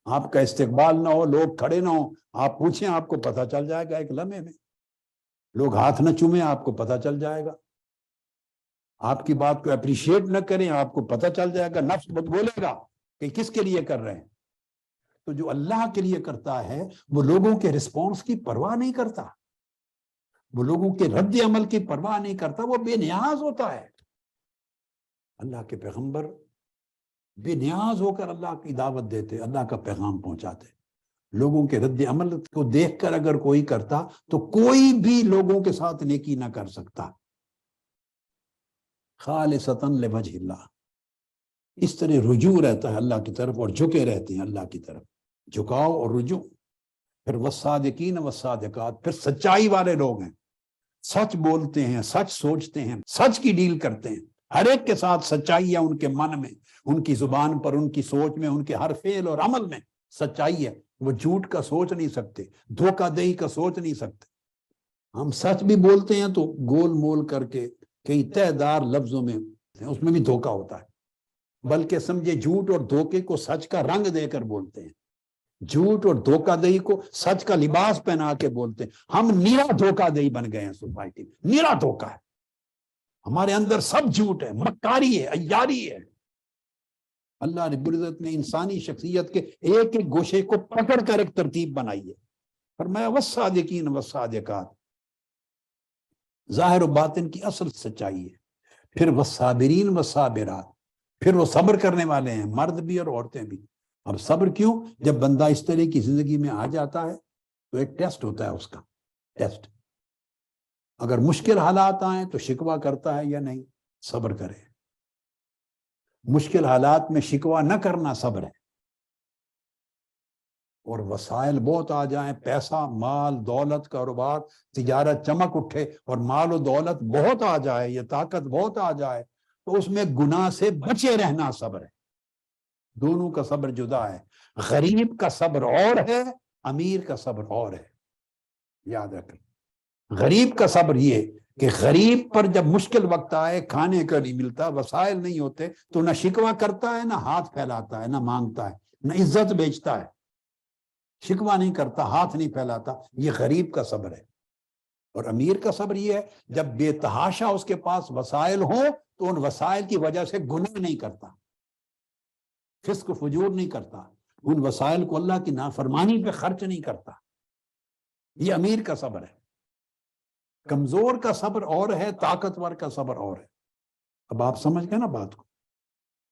آپ کا استقبال نہ ہو، لوگ کھڑے نہ ہو، آپ پوچھیں، آپ کو پتہ چل جائے گا ایک لمحے میں. لوگ ہاتھ نہ چومیں، آپ کو پتہ چل جائے گا. آپ کی بات کو اپریشیٹ نہ کریں، آپ کو پتہ چل جائے گا. نفس بولے گا کہ کس کے لیے کر رہے ہیں. تو جو اللہ کے لیے کرتا ہے وہ لوگوں کے رسپانس کی پرواہ نہیں کرتا، وہ لوگوں کے رد عمل کی پرواہ نہیں کرتا، وہ بے نیاز ہوتا ہے. اللہ کے پیغمبر بے نیاز ہو کر اللہ کی دعوت دیتے، اللہ کا پیغام پہنچاتے. لوگوں کے رد عمل کو دیکھ کر اگر کوئی کرتا تو کوئی بھی لوگوں کے ساتھ نیکی نہ کر سکتا. خالصتاً لوجہ اللہ، اس طرح رجوع رہتا ہے اللہ کی طرف، اور جھکے رہتے ہیں اللہ کی طرف، جھکاؤ اور رجوع. پھر والصادقین والصادقات، پھر سچائی والے لوگ ہیں، سچ بولتے ہیں، سچ سوچتے ہیں، سچ کی ڈیل کرتے ہیں. ہر ایک کے ساتھ سچائی ہے، ان کے من میں، ان کی زبان پر، ان کی سوچ میں، ان کے ہر فعل اور عمل میں سچائی ہے. وہ جھوٹ کا سوچ نہیں سکتے، دھوکہ دہی کا سوچ نہیں سکتے. ہم سچ بھی بولتے ہیں تو گول مول کر کے کئی تہہ دار لفظوں میں، اس میں بھی دھوکہ ہوتا ہے. بلکہ سمجھے جھوٹ اور دھوکے کو سچ کا رنگ دے کر بولتے ہیں، جھوٹ اور دھوکہ دہی کو سچ کا لباس پہنا کے بولتے ہیں. ہم نیرا دھوکہ دہی بن گئے ہیں سوسائٹی میں، نیرا دھوکہ ہے. ہمارے اندر سب جھوٹ ہے، مکاری ہے، عیاری ہے. اللہ رب العزت نے انسانی شخصیت کے ایک ایک گوشے کو پکڑ کر ایک ترتیب بنائی ہے. فرمایا والصادقین والصادقات، ظاہر و باطن کی اصل سچائی ہے. پھر والصابرین والصابرات، پھر وہ صبر کرنے والے ہیں، مرد بھی اور عورتیں بھی. اب صبر کیوں؟ جب بندہ اس طرح کی زندگی میں آ جاتا ہے تو ایک ٹیسٹ ہوتا ہے اس کا، ٹیسٹ. اگر مشکل حالات آئیں تو شکوہ کرتا ہے یا نہیں؟ صبر کرے. مشکل حالات میں شکوہ نہ کرنا صبر ہے. اور وسائل بہت آ جائیں، پیسہ، مال، دولت، کاروبار، تجارت چمک اٹھے اور مال و دولت بہت آ جائے، یہ طاقت بہت آ جائے، تو اس میں گناہ سے بچے رہنا صبر ہے. دونوں کا صبر جدا ہے. غریب کا صبر اور ہے، امیر کا صبر اور ہے. یاد رکھیں، غریب کا صبر یہ کہ غریب پر جب مشکل وقت آئے، کھانے کا نہیں ملتا، وسائل نہیں ہوتے، تو نہ شکوہ کرتا ہے، نہ ہاتھ پھیلاتا ہے، نہ مانگتا ہے، نہ عزت بیچتا ہے. شکوہ نہیں کرتا، ہاتھ نہیں پھیلاتا. یہ غریب کا صبر ہے. اور امیر کا صبر یہ ہے جب بے تحاشا اس کے پاس وسائل ہوں تو ان وسائل کی وجہ سے گناہ نہیں کرتا، فسق و فجور نہیں کرتا، ان وسائل کو اللہ کی نافرمانی پہ خرچ نہیں کرتا. یہ امیر کا صبر ہے. کمزور کا صبر اور ہے، طاقتور کا صبر اور ہے. اب آپ سمجھ گئے نا بات کو.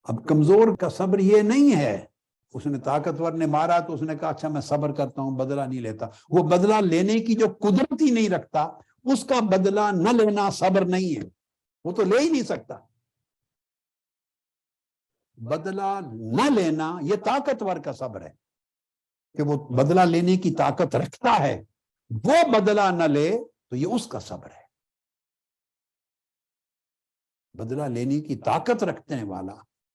اب کمزور کا صبر یہ نہیں ہے اس نے طاقتور نے مارا تو اس نے کہا اچھا میں صبر کرتا ہوں، بدلہ نہیں لیتا. وہ بدلہ لینے کی جو قدرت ہی نہیں رکھتا، اس کا بدلہ نہ لینا صبر نہیں ہے. وہ تو لے ہی نہیں سکتا. بدلہ نہ لینا یہ طاقتور کا صبر ہے کہ وہ بدلہ لینے کی طاقت رکھتا ہے، وہ بدلہ نہ لے تو یہ اس کا صبر ہے. بدلہ لینے کی طاقت رکھنے والا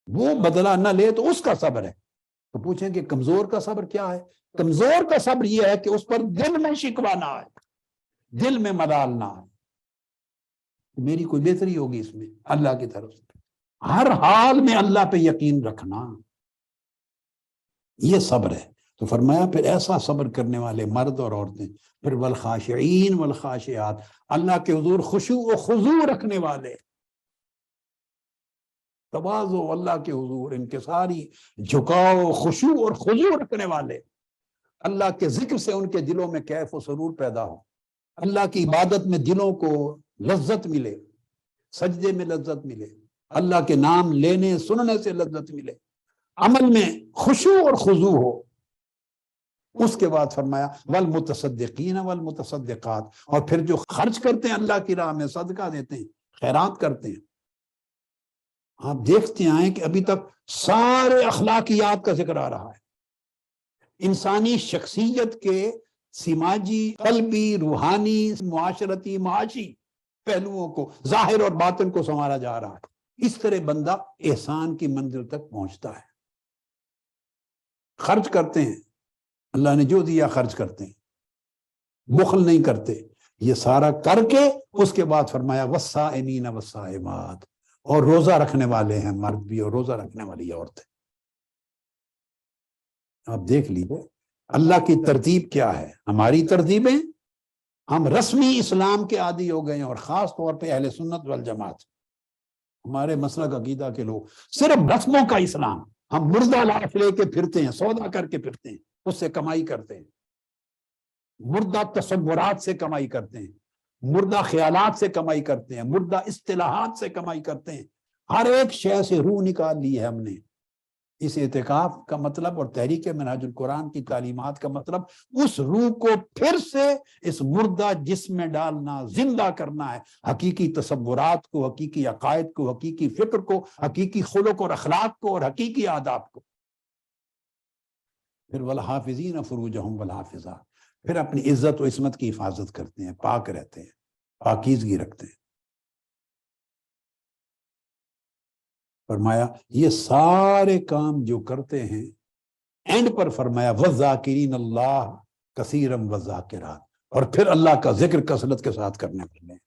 وہ بدلہ نہ لے تو اس کا صبر ہے. تو پوچھیں کہ کمزور کا صبر کیا ہے؟ کمزور کا صبر یہ ہے کہ اس پر دل میں شکوہ نہ آئے، دل میں ملال نہ آئے، میری کوئی بہتری ہوگی اس میں اللہ کی طرف سے. ہر حال میں اللہ پہ یقین رکھنا، یہ صبر ہے. تو فرمایا پھر ایسا صبر کرنے والے مرد اور عورتیں. پھر والخاشعین والخاشعات، اللہ کے حضور خشوع و خضوع رکھنے والے، تواضع اللہ کے حضور انکساری، جھکاؤ، خشوع اور خضوع رکھنے والے. اللہ کے ذکر سے ان کے دلوں میں کیف و سرور پیدا ہو، اللہ کی عبادت میں دلوں کو لذت ملے، سجدے میں لذت ملے، اللہ کے نام لینے سننے سے لذت ملے، عمل میں خشوع اور خضوع ہو. اس کے بعد فرمایا والمتصدقین والمتصدقات، اور پھر جو خرچ کرتے ہیں اللہ کی راہ میں، صدقہ دیتے ہیں، خیرات کرتے ہیں. آپ دیکھتے آئیں کہ ابھی تک سارے اخلاقیات کا ذکر آ رہا ہے، انسانی شخصیت کے سماجی، قلبی، روحانی، معاشرتی، معاشی پہلوؤں کو، ظاہر اور باطن کو سنوارا جا رہا ہے۔ اس طرح بندہ احسان کی منزل تک پہنچتا ہے۔ خرچ کرتے ہیں، اللہ نے جو دیا خرچ کرتے ہیں، بخل نہیں کرتے، یہ سارا کر کے اس کے بعد فرمایا والصائمین والصائمات، اور روزہ رکھنے والے ہیں مرد بھی اور روزہ رکھنے والی عورتیں۔ آپ دیکھ لیجیے اللہ کی ترتیب کیا ہے۔ ہماری ترتیبیں، ہم رسمی اسلام کے عادی ہو گئے ہیں، اور خاص طور پہ اہل سنت والجماعت، ہمارے مسلک عقیدہ کے لوگ صرف رسموں کا اسلام۔ ہم مردہ لاش لے کے پھرتے ہیں، سودا کر کے پھرتے ہیں، اس سے کمائی کرتے ہیں، مردہ تصورات سے کمائی کرتے ہیں، مردہ خیالات سے کمائی کرتے ہیں، مردہ اصطلاحات سے کمائی کرتے ہیں۔ ہر ایک شے سے روح نکال لی ہے ہم نے۔ اس اعتکاف کا مطلب اور تحریک منہاج القرآن کی تعلیمات کا مطلب اس روح کو پھر سے اس مردہ جسم میں ڈالنا، زندہ کرنا ہے، حقیقی تصورات کو، حقیقی عقائد کو، حقیقی فکر کو، حقیقی خلق اور اخلاق کو، اور حقیقی آداب کو۔ پھر والحافظین فروجہم والحافظات، پھر اپنی عزت و عصمت کی حفاظت کرتے ہیں، پاک رہتے ہیں، پاکیزگی رکھتے ہیں۔ فرمایا یہ سارے کام جو کرتے ہیں، اینڈ پر فرمایا وَالذَّاكِرِينَ اللَّهَ كَثِيرًا وَالذَّاكِرَاتِ، اور پھر اللہ کا ذکر کثرت کے ساتھ کرنے والے ہیں۔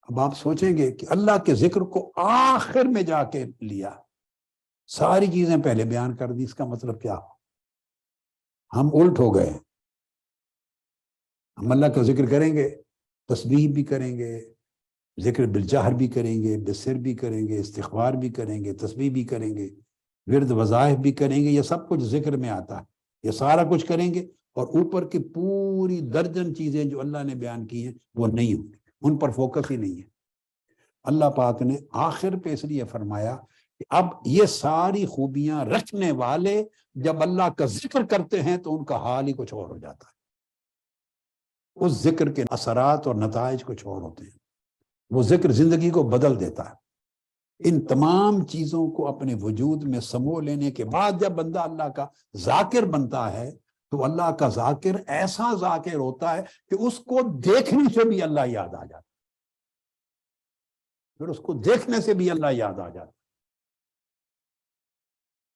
اب آپ سوچیں گے کہ اللہ کے ذکر کو آخر میں جا کے لیا، ساری چیزیں پہلے بیان کر دی، اس کا مطلب کیا ہو؟ ہم الٹ ہو گئے۔ ہم اللہ کا ذکر کریں گے، تسبیح بھی کریں گے، ذکر بالجہر بھی کریں گے، بالسر بھی کریں گے، استغفار بھی کریں گے، تسبیح بھی کریں گے، ورد وظائف بھی کریں گے، یہ سب کچھ ذکر میں آتا ہے، یہ سارا کچھ کریں گے، اور اوپر کی پوری درجن چیزیں جو اللہ نے بیان کی ہیں وہ نہیں ہوں گی، ان پر فوکس ہی نہیں ہے۔ اللہ پاک نے آخر پہ اس لیے فرمایا کہ اب یہ ساری خوبیاں رکھنے والے جب اللہ کا ذکر کرتے ہیں تو ان کا حال ہی کچھ اور ہو جاتا ہے، اس ذکر کے اثرات اور نتائج کچھ اور ہوتے ہیں، وہ ذکر زندگی کو بدل دیتا ہے۔ ان تمام چیزوں کو اپنے وجود میں سمو لینے کے بعد جب بندہ اللہ کا ذاکر بنتا ہے تو اللہ کا ذاکر ایسا ذاکر ہوتا ہے کہ اس کو دیکھنے سے بھی اللہ یاد آ جاتا ہے، پھر اس کو دیکھنے سے بھی اللہ یاد آ جاتا ہے،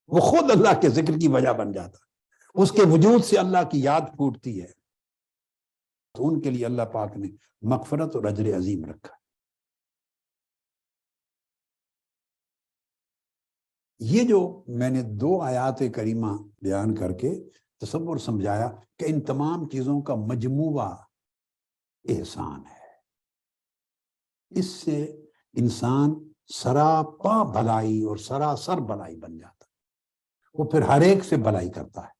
وہ خود اللہ کے ذکر کی وجہ بن جاتا ہے، اس کے وجود سے اللہ کی یاد پھوٹتی ہے، تو ان کے لیے اللہ پاک نے مغفرت اور اجر عظیم رکھا۔ یہ جو میں نے 2 آیات کریمہ بیان کر کے تصور سمجھایا کہ ان تمام چیزوں کا مجموعہ احسان ہے، اس سے انسان سراپا بھلائی اور سراسر بھلائی بن جاتا ہے، وہ پھر ہر ایک سے بھلائی کرتا ہے۔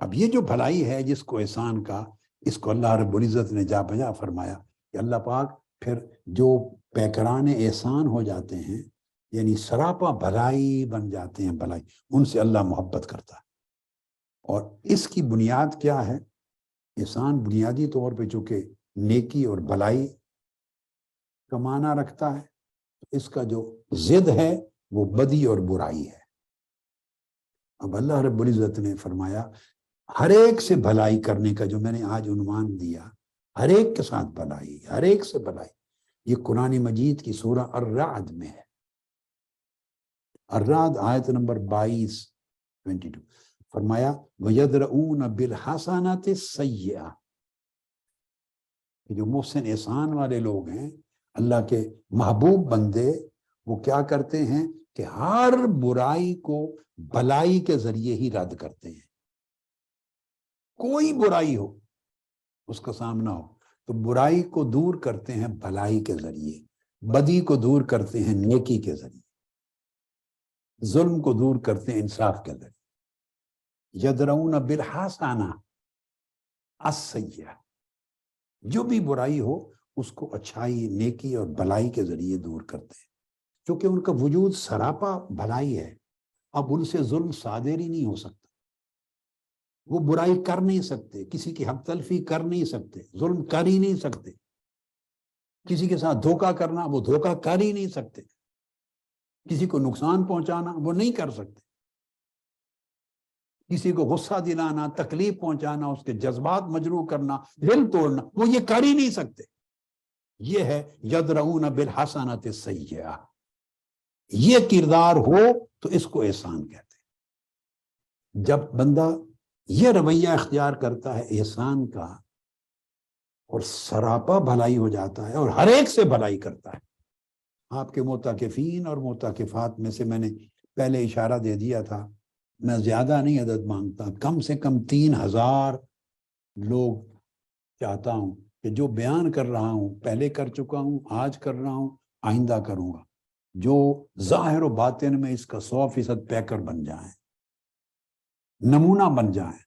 اب یہ جو بھلائی ہے جس کو احسان کا، اس کو اللہ رب العزت نے جا بجا فرمایا کہ اللہ پاک پھر جو پیکران احسان ہو جاتے ہیں، یعنی سراپا بھلائی بن جاتے ہیں، بھلائی، ان سے اللہ محبت کرتا ہے۔ اور اس کی بنیاد کیا ہے؟ احسان بنیادی طور پہ چونکہ نیکی اور بھلائی کا معنی رکھتا ہے، اس کا جو ضد ہے وہ بدی اور برائی ہے۔ اب اللہ رب العزت نے فرمایا ہر ایک سے بھلائی کرنے کا، جو میں نے آج عنوان دیا، ہر ایک کے ساتھ بھلائی، ہر ایک سے بھلائی، یہ قرآن مجید کی سورہ الرعد میں ہے۔ الرعد آیت نمبر 22 فرمایا وَيَدْرَؤُونَ بِالْحَسَنَةِ السَّيِّئَةِ، کہ جو محسن احسان والے لوگ ہیں، اللہ کے محبوب بندے، وہ کیا کرتے ہیں کہ ہر برائی کو بھلائی کے ذریعے ہی رد کرتے ہیں۔ کوئی برائی ہو، اس کا سامنا ہو تو برائی کو دور کرتے ہیں بھلائی کے ذریعے، بدی کو دور کرتے ہیں نیکی کے ذریعے، ظلم کو دور کرتے ہیں انصاف کے ذریعے۔ یدرؤون بالحسنہ السیئہ، جو بھی برائی ہو اس کو اچھائی، نیکی اور بھلائی کے ذریعے دور کرتے ہیں، کیونکہ ان کا وجود سراپا بھلائی ہے۔ اب ان سے ظلم صادر ہی نہیں ہو سکتا، وہ برائی کر نہیں سکتے، کسی کی حق تلفی کر نہیں سکتے، ظلم کر ہی نہیں سکتے، کسی کے ساتھ دھوکہ کرنا وہ دھوکہ کر ہی نہیں سکتے۔ کسی کو نقصان پہنچانا وہ نہیں کر سکتے، کسی کو غصہ دلانا، تکلیف پہنچانا، اس کے جذبات مجروح کرنا، دل توڑنا، وہ یہ کر ہی نہیں سکتے۔ یہ ہے یدرؤون بالحسنۃ السیئۃ، یہ کردار ہو تو اس کو احسان کہتے ہیں۔ جب بندہ یہ رویہ اختیار کرتا ہے احسان کا، اور سراپا بھلائی ہو جاتا ہے اور ہر ایک سے بھلائی کرتا ہے۔ آپ کے معتکفین اور معتکفات میں سے میں نے پہلے اشارہ دے دیا تھا، میں زیادہ نہیں عدد مانگتا، کم سے کم 3000 لوگ چاہتا ہوں کہ جو بیان کر رہا ہوں، پہلے کر چکا ہوں، آج کر رہا ہوں، آئندہ کروں گا، جو ظاہر و باطن میں اس کا 100% پیکر بن جائیں، نمونہ بن جائیں،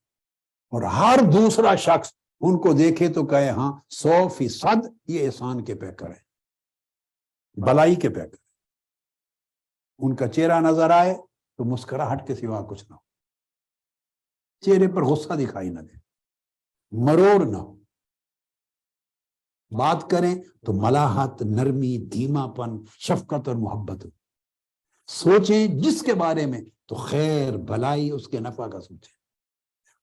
اور ہر دوسرا شخص ان کو دیکھے تو کہے ہاں 100% یہ احسان کے پیکر ہیں، بھلائی کے پیکر۔ ان کا چہرہ نظر آئے تو مسکراہٹ کے سوا کچھ نہ ہو، چہرے پر غصہ دکھائی نہ دے، مروڑ نہ ہو، بات کریں تو ملاحت، نرمی، دھیما پن، شفقت اور محبت ہو، سوچیں جس کے بارے میں تو خیر بھلائی، اس کے نفع کا سوچیں،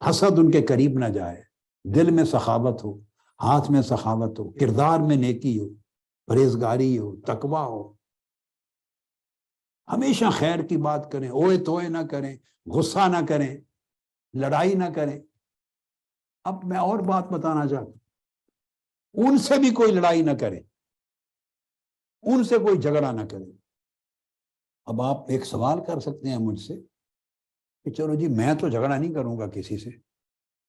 حسد ان کے قریب نہ جائے، دل میں سخاوت ہو، ہاتھ میں سخاوت ہو، کردار میں نیکی ہو، پرہیزگاری ہو، تقوی ہو، ہمیشہ خیر کی بات کریں، اوئے توئے نہ کریں، غصہ نہ کریں، لڑائی نہ کریں۔ اب میں اور بات بتانا چاہتا ہوں، ان سے بھی کوئی لڑائی نہ کرے، ان سے کوئی جھگڑا نہ کرے۔ اب آپ ایک سوال کر سکتے ہیں مجھ سے کہ چلو جی میں تو جھگڑا نہیں کروں گا کسی سے،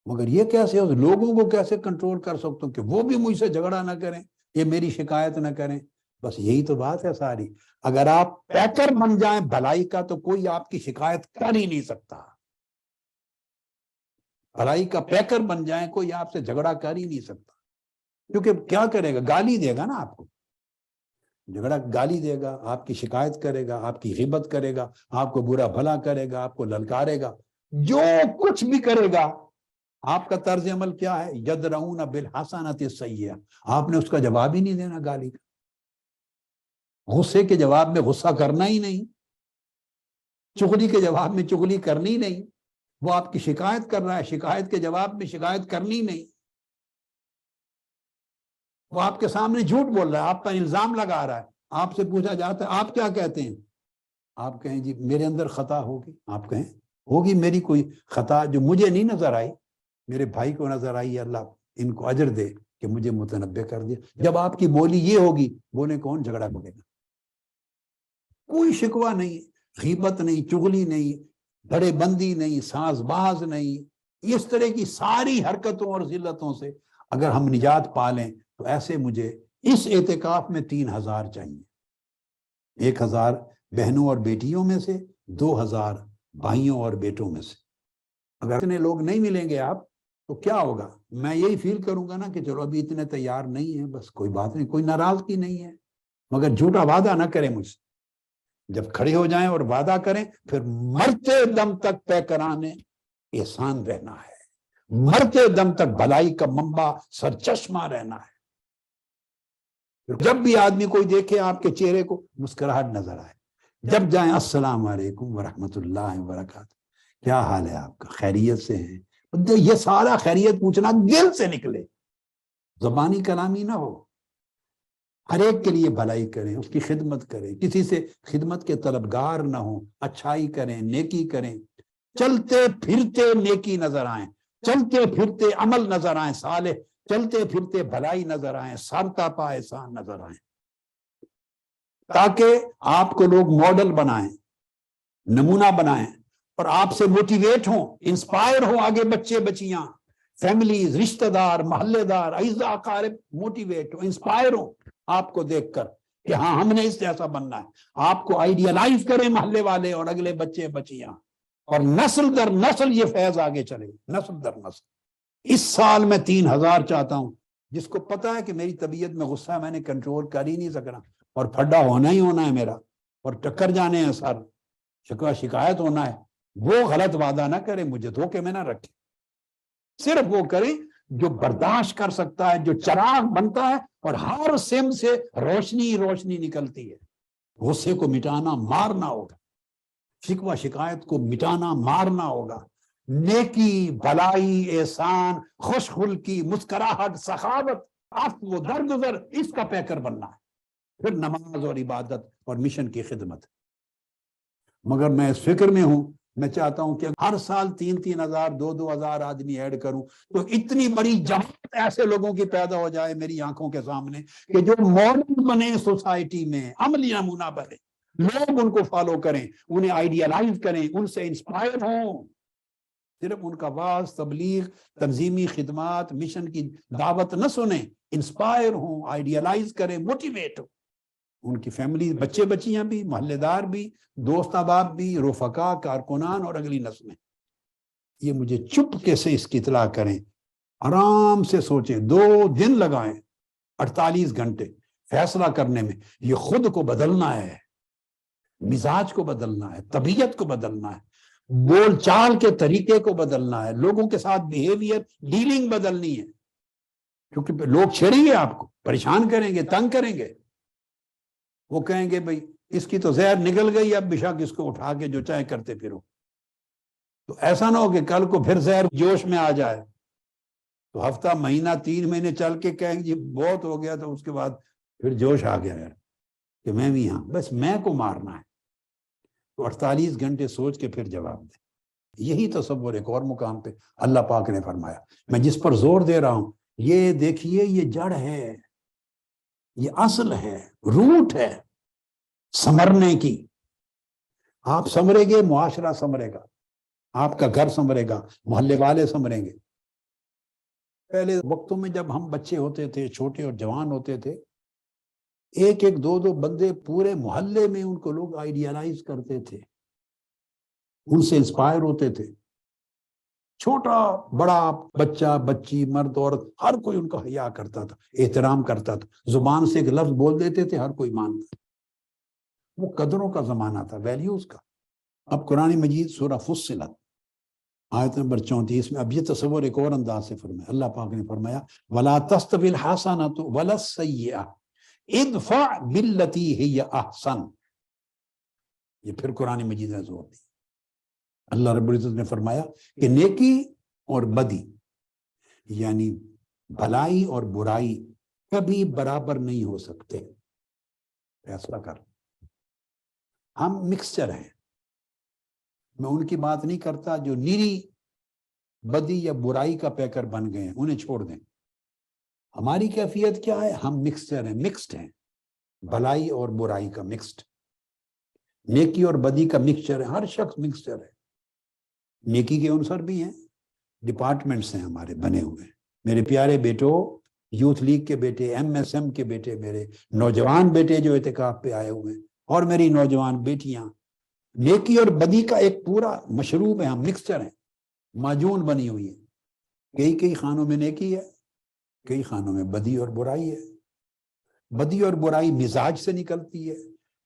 مگر یہ کیسے ہو، لوگوں کو کیسے کنٹرول کر سکتا ہوں کہ وہ بھی مجھ سے جھگڑا نہ کریں، یہ میری شکایت نہ کریں؟ بس یہی تو بات ہے ساری۔ اگر آپ پیکر بن جائیں بھلائی کا تو کوئی آپ کی شکایت کر ہی نہیں سکتا، بھلائی کا پیکر بن جائیں کوئی آپ سے جھگڑا کر ہی نہیں سکتا، کیونکہ کیا کرے گا، گالی دے گا نا آپ کو، جھگڑا گالی دے گا، آپ کی شکایت کرے گا، آپ کی غیبت کرے گا، آپ کو برا بھلا کرے گا، آپ کو للکارے گا، جو کچھ بھی کرے گا۔ آپ کا طرز عمل کیا ہے؟ یدرؤون بالحسنۃ السیئۃ، آپ نے اس کا جواب ہی نہیں دینا گالی کا، غصے کے جواب میں غصہ کرنا ہی نہیں، چغلی کے جواب میں چغلی کرنی نہیں، وہ آپ کی شکایت کر رہا ہے، شکایت کے جواب میں شکایت کرنی نہیں، وہ آپ کے سامنے جھوٹ بول رہا ہے، آپ پر الزام لگا رہا ہے، آپ سے پوچھا جاتا ہے آپ کیا کہتے ہیں، آپ کہیں جی میرے اندر خطا ہوگی، آپ کہیں ہوگی میری کوئی خطا جو مجھے نہیں نظر آئی، میرے بھائی کو نظر آئی، اللہ ان کو اجر دے کہ مجھے متنبع کر دیا۔ جب آپ کی بولی یہ ہوگی، بولے کون جھگڑا کرے گا؟ کوئی شکوہ نہیں، غیبت نہیں، چغلی نہیں، بڑے بندی نہیں، ساز باز نہیں، اس طرح کی ساری حرکتوں اور ذلتوں سے اگر ہم نجات پا لیں تو ایسے مجھے اس اعتکاف میں 3000 چاہیے، 1000 بہنوں اور بیٹیوں میں سے، 2000 بھائیوں اور بیٹوں میں سے۔ اگر اتنے لوگ نہیں ملیں گے آپ تو کیا ہوگا؟ میں یہی فیل کروں گا نا کہ چلو ابھی اتنے تیار نہیں ہیں، بس کوئی بات نہیں، کوئی ناراضگی نہیں ہے، مگر جھوٹا وعدہ نہ کریں مجھ سے۔ جب کھڑے ہو جائیں اور وعدہ کریں، پھر مرتے دم تک پیکرانے احسان رہنا ہے، مرتے دم تک بھلائی کا منبع سرچشمہ رہنا ہے۔ جب بھی آدمی کوئی دیکھے آپ کے چہرے کو مسکراہٹ نظر آئے، جب جائیں السلام علیکم ورحمۃ اللہ وبرکاتہ، کیا حال ہے آپ کا، خیریت سے ہیں؟ یہ سارا خیریت پوچھنا دل سے نکلے، زبانی کلامی نہ ہو، ہر ایک کے لیے بھلائی کریں، اس کی خدمت کریں، کسی سے خدمت کے طلبگار نہ ہوں، اچھائی کریں، نیکی کریں، چلتے پھرتے نیکی نظر آئیں، چلتے پھرتے عمل نظر آئیں صالح، چلتے پھرتے بھلائی نظر آئیں، سرتاپا احسان نظر آئیں، تاکہ آپ کو لوگ ماڈل بنائیں، نمونہ بنائیں، اور آپ سے موٹیویٹ ہوں، انسپائر ہوں، آگے بچے بچیاں، فیملیز، رشتہ دار، محلے دار، اعزاء اقارب موٹیویٹ ہوں، انسپائر ہوں آپ کو دیکھ کر کہ ہاں ہم نے اس جیسا بننا ہے، آپ کو آئیڈیالائز کریں محلے والے اور اگلے بچے بچیاں، اور نسل در نسل یہ فیض آگے چلے، نسل در نسل۔ اس سال میں 3000 چاہتا ہوں، جس کو پتا ہے کہ میری طبیعت میں غصہ میں نے کنٹرول کر ہی نہیں سکنا اور پھڈا ہونا ہی ہونا ہے میرا، اور ٹکر جانے ہیں سر، شکوہ شکایت ہونا ہے، وہ غلط وعدہ نہ کرے، مجھے دھوکے میں نہ رکھے، صرف وہ کرے جو برداشت کر سکتا ہے، جو چراغ بنتا ہے اور ہر سم سے روشنی روشنی نکلتی ہے۔ غصے کو مٹانا مارنا ہوگا، شکوہ شکایت کو مٹانا مارنا ہوگا، نیکی بھلائی احسان خوش خلقی مسکراہٹ سخاوت عفو و درگزر اس کا پیکر بننا ہے، پھر نماز اور عبادت اور مشن کی خدمت۔ مگر میں اس فکر میں ہوں، میں چاہتا ہوں کہ ہر سال 3,000 2,000 آدمی ایڈ کروں تو اتنی بڑی جماعت ایسے لوگوں کی پیدا ہو جائے میری آنکھوں کے سامنے کہ جو ماڈل بنے سوسائٹی میں، عملی نمونہ بنے، لوگ ان کو فالو کریں، انہیں آئیڈیالائز کریں، ان سے انسپائر ہوں، صرف ان کا واعظ تبلیغ تنظیمی خدمات مشن کی دعوت نہ سنیں، انسپائر ہوں، آئیڈیالائز کریں، موٹیویٹ ہوں، ان کی فیملی بچے بچیاں بھی، محلے دار بھی، دوست احباب بھی، رفقا کارکنان اور اگلی نسلیں، یہ مجھے چپکے سے اس کی اطلاع کریں، آرام سے سوچیں، 2 دن لگائیں، 48 گھنٹے فیصلہ کرنے میں، یہ خود کو بدلنا ہے، مزاج کو بدلنا ہے، طبیعت کو بدلنا ہے، بول چال کے طریقے کو بدلنا ہے، لوگوں کے ساتھ بیہیویئر ڈیلنگ بدلنی ہے، کیونکہ لوگ چھیڑیں گے آپ کو، پریشان کریں گے، تنگ کریں گے، وہ کہیں گے بھئی اس کی تو زہر نکل گئی، اب بشک اس کو اٹھا کے جو چاہے کرتے پھرو، تو ایسا نہ ہو کہ کل کو پھر زہر جوش میں آ جائے تو ہفتہ مہینہ 3 مہینے چل کے کہیں گے بہت ہو گیا، تو اس کے بعد پھر جوش آ گیا ہے کہ میں بھی ہاں، بس میں کو مارنا ہے، تو 48 گھنٹے سوچ کے پھر جواب دیں۔ یہی تصور ایک اور مقام پہ اللہ پاک نے فرمایا، میں جس پر زور دے رہا ہوں، یہ دیکھیے یہ جڑ ہے، یہ اصل ہے، روٹ ہے سنورنے کی، آپ سنوریں گے معاشرہ سنورے گا، آپ کا گھر سنورے گا، محلے والے سنوریں گے۔ پہلے وقتوں میں جب ہم بچے ہوتے تھے، چھوٹے اور جوان ہوتے تھے، 1 2 بندے پورے محلے میں ان کو لوگ آئیڈیالائز کرتے تھے، ان سے انسپائر ہوتے تھے، چھوٹا بڑا بچہ بچی مرد عورت ہر کوئی ان کا حیا کرتا تھا، احترام کرتا تھا، زبان سے ایک لفظ بول دیتے تھے ہر کوئی مانتا، وہ قدروں کا زمانہ تھا، ویلیوز کا۔ اب قرآن مجید سورہ فصلت آیت نمبر 34 میں اب یہ تصور ایک اور انداز سے فرمایا، اللہ پاک نے فرمایا وَلَا تَسْتَوِي الْحَسَنَةُ وَلَا السَّيِّئَةُ اِدْفَعْ بِالَّتِي هِيَ أَحْسَنُ، یہ پھر قرآن مجید نے زور دی، اللہ رب العزت نے فرمایا کہ نیکی اور بدی یعنی بھلائی اور برائی کبھی برابر نہیں ہو سکتے، فیصلہ کر، ہم مکسچر ہیں، میں ان کی بات نہیں کرتا جو نیری بدی یا برائی کا پیکر بن گئے ہیں، انہیں چھوڑ دیں، ہماری کیفیت کیا ہے، ہم مکسچر ہیں، مکسڈ ہیں، بھلائی اور برائی کا مکسڈ، نیکی اور بدی کا مکسچر ہے، ہر شخص مکسچر ہے، نیکی کے عنصر بھی ہیں، ڈپارٹمنٹس ہیں ہمارے بنے ہوئے، میرے پیارے بیٹوں، یوتھ لیگ کے بیٹے، MSM کے بیٹے، میرے نوجوان بیٹے جو اعتکاف پہ آئے ہوئے ہیں، اور میری نوجوان بیٹیاں، نیکی اور بدی کا ایک پورا مشروب ہے، ہم مکسچر ہیں، معجون بنی ہوئی ہے، کئی خانوں میں نیکی ہے، کئی خانوں میں بدی اور برائی ہے، بدی اور برائی مزاج سے نکلتی ہے،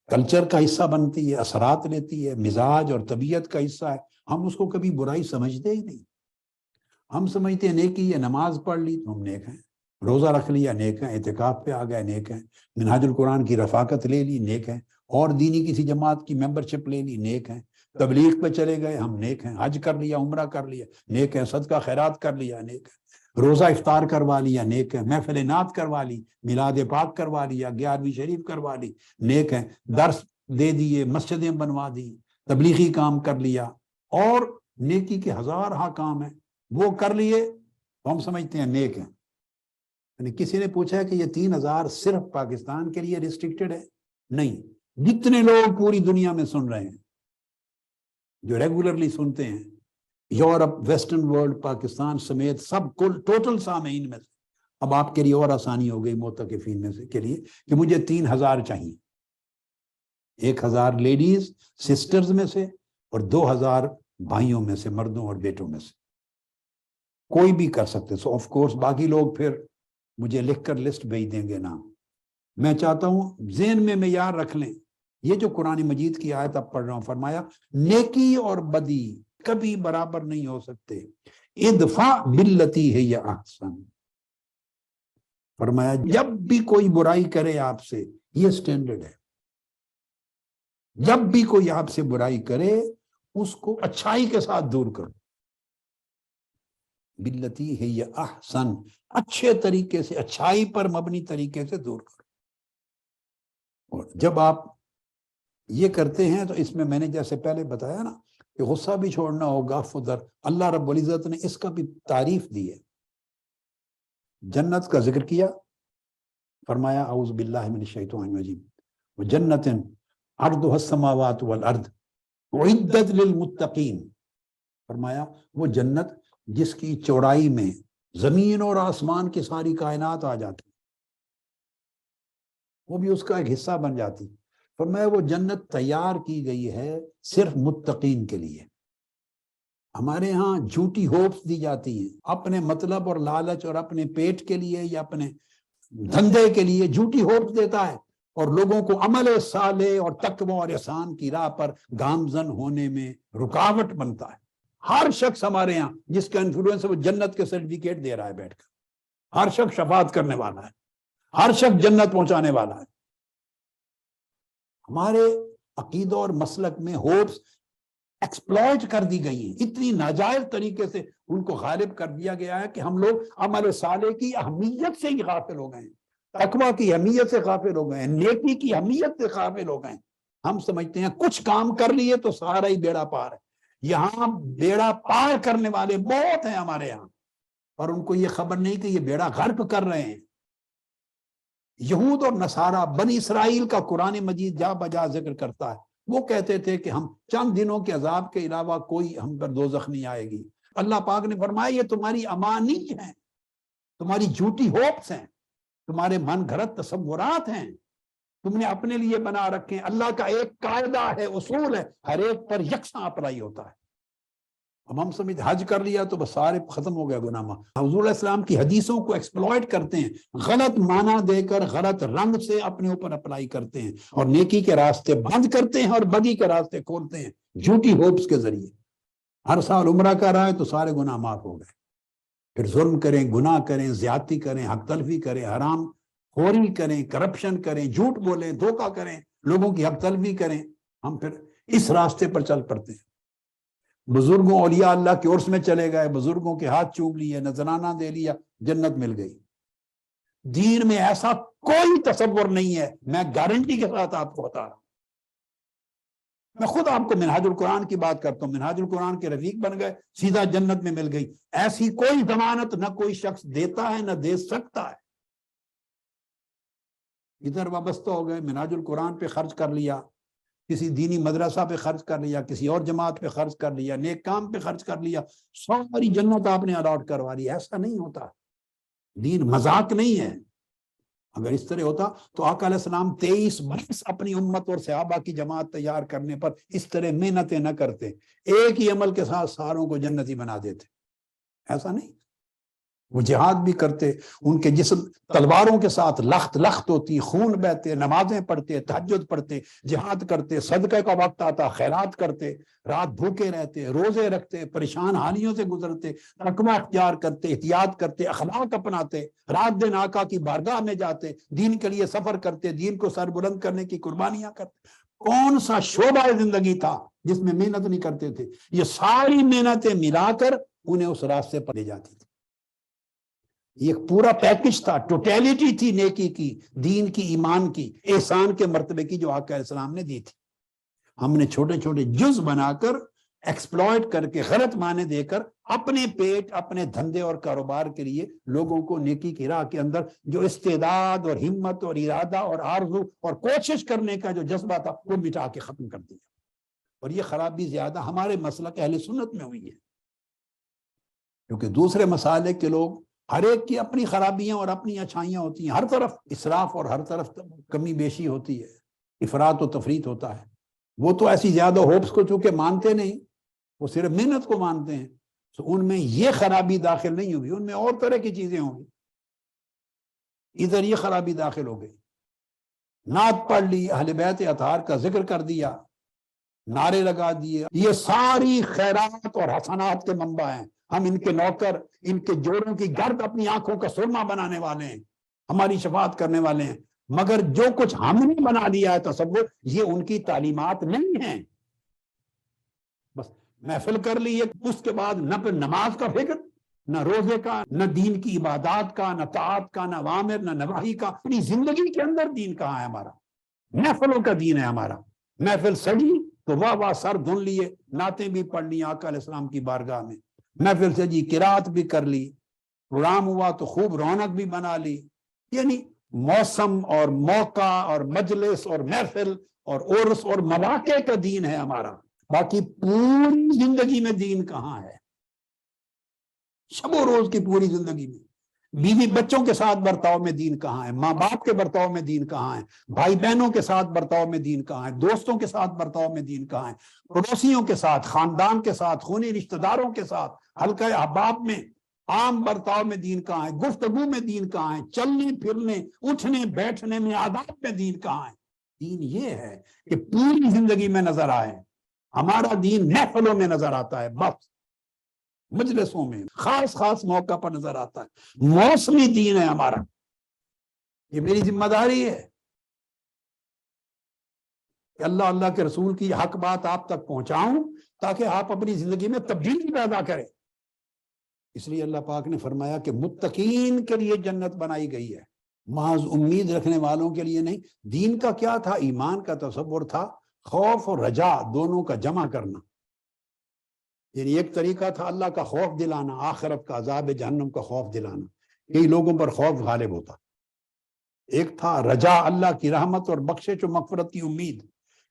کلچر کا حصہ بنتی ہے، اثرات لیتی ہے، مزاج اور طبیعت کا حصہ ہے، ہم اس کو کبھی برائی سمجھتے ہی نہیں، ہم سمجھتے ہیں نیکی ہے، نماز پڑھ لی تو ہم نیک ہیں، روزہ رکھ لیا نیک ہیں، اعتکاف پہ آ گئے نیک ہیں، منہاج القرآن کی رفاقت لے لی نیک ہیں، اور دینی کسی جماعت کی ممبرشپ لے لی نیک ہیں، تبلیغ پہ چلے گئے ہم نیک ہیں، حج کر لیا عمرہ کر لیا نیک ہیں، صدقہ خیرات کر لیا نیک ہے، روزہ افطار کروا لیا نیک ہے، محفل نعت کروا لی، میلاد پاک کروا لیا، 11ویں شریف کروا لی نیک ہے، درس دے دیے، مسجدیں بنوا دی، تبلیغی کام کر لیا، اور نیکی کے ہزارہ کام ہیں وہ کر لیے تو ہم سمجھتے ہیں نیک ہیں۔ یعنی کسی نے پوچھا کہ یہ 3,000 صرف پاکستان کے لیے ریسٹرکٹڈ ہے؟ نہیں، جتنے لوگ پوری دنیا میں سن رہے ہیں، جو ریگولرلی سنتے ہیں، یورپ، ویسٹرن ورلڈ، پاکستان سمیت سب کل ٹوٹل سامعین میں سے، اب آپ کے لیے اور آسانی ہو گئی معتکفین میں سے کے لیے کہ مجھے 3,000 چاہیے، 1,000 لیڈیز سسٹرز میں سے اور 2,000 بھائیوں میں سے، مردوں اور بیٹوں میں سے، کوئی بھی کر سکتے، سو آف کورس باقی لوگ پھر مجھے لکھ کر لسٹ بھیج دیں گے نام، میں چاہتا ہوں ذہن میں معیار رکھ لیں، یہ جو قرآن مجید کی آیت اب پڑھ رہا ہوں، فرمایا نیکی اور بدی کبھی برابر نہیں ہو سکتے، ادفع باللتی ہے یا احسن، فرمایا جب بھی کوئی برائی کرے آپ سے، یہ سٹینڈرڈ ہے، جب بھی کوئی آپ سے برائی کرے اس کو اچھائی کے ساتھ دور کرو، باللتی ہی احسن، اچھے طریقے سے، اچھائی پر مبنی طریقے سے دور کرو۔ اور جب آپ یہ کرتے ہیں تو اس میں نے جیسے پہلے بتایا نا کہ غصہ بھی چھوڑنا ہوگا فدر، اللہ رب العزت نے اس کا بھی تعریف دی ہے۔ جنت کا ذکر کیا، فرمایا اعوذ باللہ من الشیطان الرجیم وجنت عرضها السماوات والارض اعدت للمتقین، فرمایا وہ جنت جس کی چوڑائی میں زمین اور آسمان کی ساری کائنات آ جاتی، وہ بھی اس کا ایک حصہ بن جاتی۔ فرمایا وہ جنت تیار کی گئی ہے صرف متقین کے لیے۔ ہمارے ہاں جھوٹی ہوپس دی جاتی ہیں، اپنے مطلب اور لالچ اور اپنے پیٹ کے لیے یا اپنے دھندے کے لیے جھوٹی ہوپس دیتا ہے، اور لوگوں کو عمل صالح اور تقوی اور احسان کی راہ پر گامزن ہونے میں رکاوٹ بنتا ہے۔ ہر شخص ہمارے ہاں جس کا انفلوئنس ہے وہ جنت کے سرٹیفکیٹ دے رہا ہے بیٹھ کر، ہر شخص شفاعت کرنے والا ہے، ہر شخص جنت پہنچانے والا ہے۔ ہمارے عقیدہ اور مسلک میں ہوپس ایکسپلائٹ کر دی گئی ہیں، اتنی ناجائز طریقے سے ان کو غالب کر دیا گیا ہے کہ ہم لوگ عمل صالح کی اہمیت سے ہی غافل ہو گئے ہیں، تقوی کی اہمیت سے غافل ہو گئے ہیں، نیکی کی اہمیت سے غافل ہو گئے ہیں۔ ہم سمجھتے ہیں کچھ کام کر لیے تو سارا ہی بیڑا پار ہے۔ یہاں بیڑا پار کرنے والے بہت ہیں ہمارے یہاں، اور ان کو یہ خبر نہیں کہ یہ بیڑا غرق کر رہے ہیں۔ یہود اور نصارہ، بنی اسرائیل کا قرآن مجید جا بجا ذکر کرتا ہے، وہ کہتے تھے کہ ہم چند دنوں کے عذاب کے علاوہ کوئی ہم پر دوزخ نہیں آئے گی۔ اللہ پاک نے فرمایا یہ تمہاری امانی ہیں، تمہاری جھوٹی ہوپس ہیں، تمہارے من گھڑت تصورات ہیں، تم نے اپنے لیے بنا رکھے ہیں۔ اللہ کا ایک قاعدہ ہے، اصول ہے، ہر ایک پر یکساں اپلائی ہوتا ہے۔ اب ہم سمجھ حج کر لیا تو بس سارے ختم ہو گیا گناہ۔ حضور علیہ السلام کی حدیثوں کو ایکسپلوئٹ کرتے ہیں، غلط معنی دے کر غلط رنگ سے اپنے اوپر اپلائی کرتے ہیں، اور نیکی کے راستے بند کرتے ہیں اور بدی کے راستے کھولتے ہیں جھوٹی ہوپس کے ذریعے۔ ہر سال عمرہ کر رہا ہے تو سارے گناہ معاف ہو گئے، پھر ظلم کریں، گناہ کریں، زیادتی کریں، حق تلفی کریں، حرام خوری کریں، کرپشن کریں، جھوٹ بولیں، دھوکہ کریں، لوگوں کی حق تلفی کریں، ہم پھر اس راستے پر چل پڑتے ہیں۔ بزرگوں اولیاء اللہ کے عرس میں چلے گئے، بزرگوں کے ہاتھ چوم لیے، نذرانہ دے لیا، جنت مل گئی۔ دین میں ایسا کوئی تصور نہیں ہے، میں گارنٹی کے ساتھ آپ کو بتا رہا ہوں۔ میں خود آپ کو منہاج القرآن کی بات کرتا ہوں، منہاج القرآن کے رفیق بن گئے، سیدھا جنت میں مل گئی۔ ایسی کوئی ضمانت نہ کوئی شخص دیتا ہے نہ دے سکتا ہے۔ ادھر وابستہ ہو گئے، منہاج القرآن پہ خرچ کر لیا، کسی دینی مدرسہ پہ خرچ کر لیا، کسی اور جماعت پہ خرچ کر لیا، نیک کام پہ خرچ کر لیا، ساری جنت آپ نے الاٹ کروا لی۔ ایسا نہیں ہوتا، دین مذاق نہیں ہے۔ اگر اس طرح ہوتا تو آقا علیہ السلام 23 برس اپنی امت اور صحابہ کی جماعت تیار کرنے پر اس طرح محنتیں نہ کرتے، ایک ہی عمل کے ساتھ ساروں کو جنتی بنا دیتے۔ ایسا نہیں، وہ جہاد بھی کرتے، ان کے جسم تلواروں کے ساتھ لخت لخت ہوتی، خون بہتے، نمازیں پڑھتے، تہجد پڑھتے، جہاد کرتے، صدقے کا وقت آتا خیرات کرتے، رات بھوکے رہتے، روزے رکھتے، پریشان حالیوں سے گزرتے، تقوی اختیار کرتے، احتیاط کرتے، اخلاق اپناتے، رات دن آقا کی بارگاہ میں جاتے، دین کے لیے سفر کرتے، دین کو سر بلند کرنے کی قربانیاں کرتے۔ کون سا شعبہ زندگی تھا جس میں محنت نہیں کرتے تھے؟ یہ ساری محنتیں ملا کر انہیں اس راستے پر لے جاتی تھی۔ یہ پورا پیکج تھا، ٹوٹیلٹی تھی نیکی کی، دین کی، ایمان کی، احسان کے مرتبے کی جو آقا علیہ السلام نے دی تھی۔ ہم نے چھوٹے چھوٹے جز بنا کر ایکسپلوئٹ کر کے غلط معنی دے کر اپنے پیٹ، اپنے دھندے اور کاروبار کے لیے لوگوں کو نیکی کی راہ کے اندر جو استعداد اور ہمت اور ارادہ اور آرزو اور کوشش کرنے کا جو جذبہ تھا وہ مٹا کے ختم کر دیا۔ اور یہ خرابی زیادہ ہمارے مسلک اہل سنت میں ہوئی ہے، کیونکہ دوسرے مسالک کے لوگ ہر ایک کی اپنی خرابیاں اور اپنی اچھائیاں ہوتی ہیں، ہر طرف اسراف اور ہر طرف کمی بیشی ہوتی ہے، افراط و تفریط ہوتا ہے۔ وہ تو ایسی زیادہ ہوپس کو چونکہ مانتے نہیں، وہ صرف محنت کو مانتے ہیں، تو ان میں یہ خرابی داخل نہیں ہوگی، ان میں اور طرح کی چیزیں ہوں گی۔ ادھر یہ خرابی داخل ہو گئی، نعت پڑھ لی، اہل بیت اطہار کا ذکر کر دیا، نعرے لگا دیے، یہ ساری خیرات اور حسنات کے منبع ہیں۔ ہم ان کے نوکر، ان کے جوڑوں کی گرد اپنی آنکھوں کا سرما بنانے والے ہیں، ہماری شفاعت کرنے والے ہیں۔ مگر جو کچھ ہم نے بنا لیا ہے تصور، یہ ان کی تعلیمات نہیں ہیں. بس محفل کر لی ہے، اس کے بعد نہ پھر نماز کا فکر، نہ روزے کا، نہ دین کی عبادات کا، نہ طاعت کا، نہ اوامر، نہ نواہی کا. اپنی زندگی کے اندر دین کہاں ہے ہمارا؟ محفلوں کا دین ہے ہمارا. محفل سجی تو واہ واہ سر دھن لیے، نعتیں بھی پڑھ لی آقا علیہ السلام کی بارگاہ میں. محفل سجی، قرات بھی کر لی، پروگرام ہوا تو خوب رونق بھی بنا لی. یعنی موسم اور موقع اور مجلس اور محفل اور عرس اور مواقع کا دین ہے ہمارا. باقی پوری زندگی میں دین کہاں ہے؟ شب و روز کی پوری زندگی میں بیوی بچوں کے ساتھ برتاؤ میں دین کہاں ہے؟ ماں باپ کے برتاؤ میں دین کہاں ہے؟ بھائی بہنوں کے ساتھ برتاؤ میں دین کہاں ہے؟ دوستوں کے ساتھ برتاؤ میں دین کہاں ہے؟ پڑوسیوں کے ساتھ، خاندان کے ساتھ، خونی رشتہ داروں کے ساتھ، حلقہ احباب میں عام برتاؤ میں دین کہاں ہے؟ گفتگو میں دین کہاں ہے؟ چلنے پھرنے اٹھنے بیٹھنے میں آداب میں دین کہاں ہے؟ دین یہ ہے کہ پوری زندگی میں نظر آئے. ہمارا دین محفلوں میں نظر آتا ہے، بس مجلسوں میں خاص خاص موقع پر نظر آتا ہے. موسمی دین ہے ہمارا. یہ میری ذمہ داری ہے کہ اللہ اللہ کے رسول کی حق بات آپ تک پہنچاؤں تاکہ آپ اپنی زندگی میں تبدیلی پیدا کریں. اس لیے اللہ پاک نے فرمایا کہ متقین کے لیے جنت بنائی گئی ہے، محض امید رکھنے والوں کے لیے نہیں. دین کا کیا تھا؟ ایمان کا تصور تھا، خوف اور رجا دونوں کا جمع کرنا. یعنی ایک طریقہ تھا اللہ کا خوف دلانا، آخرت کا عذاب جہنم کا خوف دلانا. کئی لوگوں پر خوف غالب ہوتا. ایک تھا رجا، اللہ کی رحمت اور بخشش و مغفرت کی امید.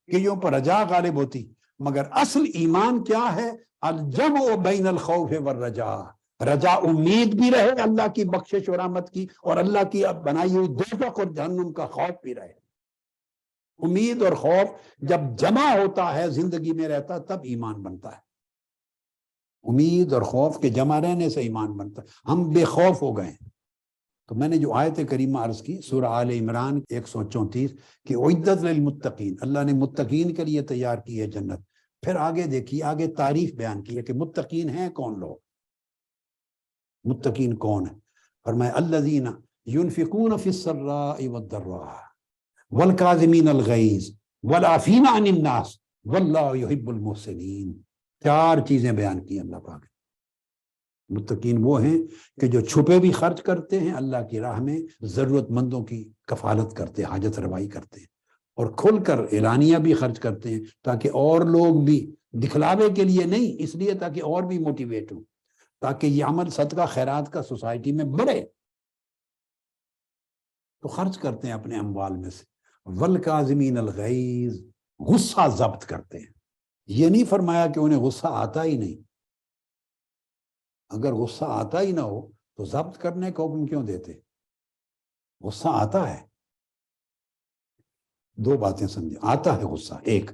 کئیوں پر رجا غالب ہوتی. مگر اصل ایمان کیا ہے؟ الجمع بین الخوف والرجا. رجا امید بھی رہے اللہ کی بخشش و رحمت کی، اور اللہ کی اب بنائی ہوئی دوزخ اور جہنم کا خوف بھی رہے. امید اور خوف جب جمع ہوتا ہے زندگی میں رہتا تب ایمان بنتا ہے. امید اور خوف کے جمع رہنے سے ایمان بنتا ہے. ہم بے خوف ہو گئے. تو میں نے جو آیت کریمہ عرض کی سورہ آل عمران 134 کہ اعدت للمتقین، اللہ نے متقین کے لیے تیار کی ہے جنت. پھر آگے دیکھیے، آگے تعریف بیان کی ہے کہ متقین ہیں کون لوگ. متقین کون ہیں؟ فرمایا الذین ينفقون فی السراء والضراء والکاظمین الغیظ والعافین عن الناس واللہ یحب المحسنین. 4 چیزیں بیان کی اللہ پاک. متقین وہ ہیں کہ جو چھپے بھی خرچ کرتے ہیں اللہ کی راہ میں، ضرورت مندوں کی کفالت کرتے ہیں، حاجت روائی کرتے ہیں، اور کھل کر اعلانیہ بھی خرچ کرتے ہیں تاکہ اور لوگ بھی، دکھلاوے کے لیے نہیں، اس لیے تاکہ اور بھی موٹیویٹ ہوں، تاکہ یہ عمل صدقہ خیرات کا سوسائٹی میں بڑھے. تو خرچ کرتے ہیں اپنے اموال میں سے. والکاظمین الغیظ، غصہ ضبط کرتے ہیں. یہ نہیں فرمایا کہ انہیں غصہ آتا ہی نہیں. اگر غصہ آتا ہی نہ ہو تو ضبط کرنے کا حکم کیوں دیتے؟ غصہ آتا ہے. 2 باتیں سمجھیں، آتا ہے غصہ ایک،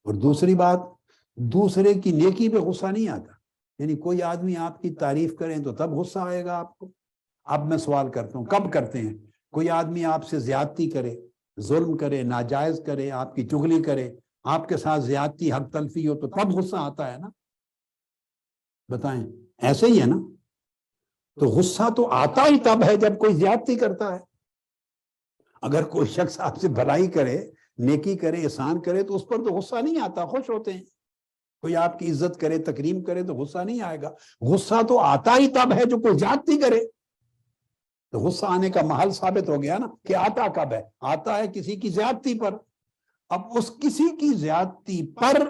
اور دوسری بات دوسرے کی نیکی پہ غصہ نہیں آتا. یعنی کوئی آدمی آپ کی تعریف کریں تو تب غصہ آئے گا آپ کو. اب میں سوال کرتا ہوں، کب کرتے ہیں؟ کوئی آدمی آپ سے زیادتی کرے، ظلم کرے، ناجائز کرے، آپ کی چغلی کرے، آپ کے ساتھ زیادتی، حق تلفی ہو تو تب غصہ آتا ہے نا؟ بتائیں، ایسے ہی ہے نا؟ تو غصہ تو آتا ہی تب ہے جب کوئی زیادتی کرتا ہے. اگر کوئی شخص آپ سے بھلائی کرے، نیکی کرے، احسان کرے تو اس پر تو غصہ نہیں آتا، خوش ہوتے ہیں. کوئی آپ کی عزت کرے، تکریم کرے تو غصہ نہیں آئے گا. غصہ تو آتا ہی تب ہے جو کوئی زیادتی کرے. تو غصہ آنے کا محل ثابت ہو گیا نا کہ آتا کب ہے؟ آتا ہے کسی کی زیادتی پر. اب اس کسی کی زیادتی پر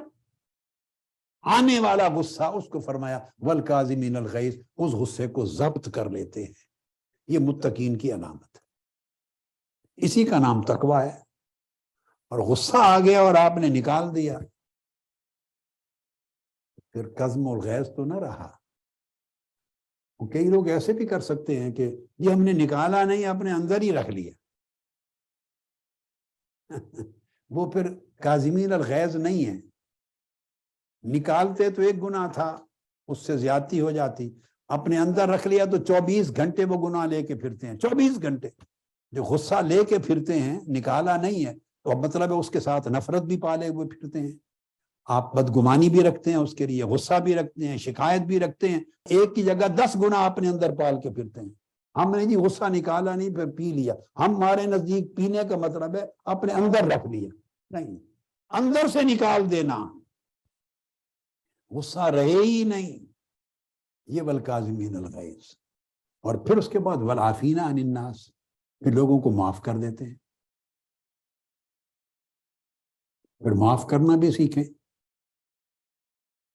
آنے والا غصہ، اس کو فرمایا والکاظمین الغیظ، اس غصے کو ضبط کر لیتے ہیں. یہ متقین کی علامت ہے. اسی کا نام تقویٰ ہے. اور غصہ آ گیا اور آپ نے نکال دیا، پھر قزم اور غیظ تو نہ رہا. کئی لوگ ایسے بھی کر سکتے ہیں کہ یہ ہم نے نکالا نہیں، اپنے اندر ہی رکھ لیا. وہ پھر کاظمین الغیظ نہیں ہے. نکالتے تو ایک گناہ تھا، اس سے زیادتی ہو جاتی، اپنے اندر رکھ لیا تو 24 گھنٹے وہ گناہ لے کے پھرتے ہیں. 24 گھنٹے جو غصہ لے کے پھرتے ہیں، نکالا نہیں ہے، تو اب مطلب ہے اس کے ساتھ نفرت بھی پالے ہوئے پھرتے ہیں. آپ بدگمانی بھی رکھتے ہیں اس کے لیے، غصہ بھی رکھتے ہیں، شکایت بھی رکھتے ہیں. ایک کی جگہ 10 گناہ اپنے اندر پال کے پھرتے ہیں. ہم نے جی غصہ نکالا نہیں پھر پی لیا. ہمارے نزدیک پینے کا مطلب ہے اپنے اندر رکھ لیا. نہیں، اندر سے نکال دینا، غصہ رہے ہی نہیں. یہ والکاظمین الغیظ. اور پھر اس کے بعد والعافین عن الناس، پھر لوگوں کو معاف کر دیتے ہیں. پھر معاف کرنا بھی سیکھیں.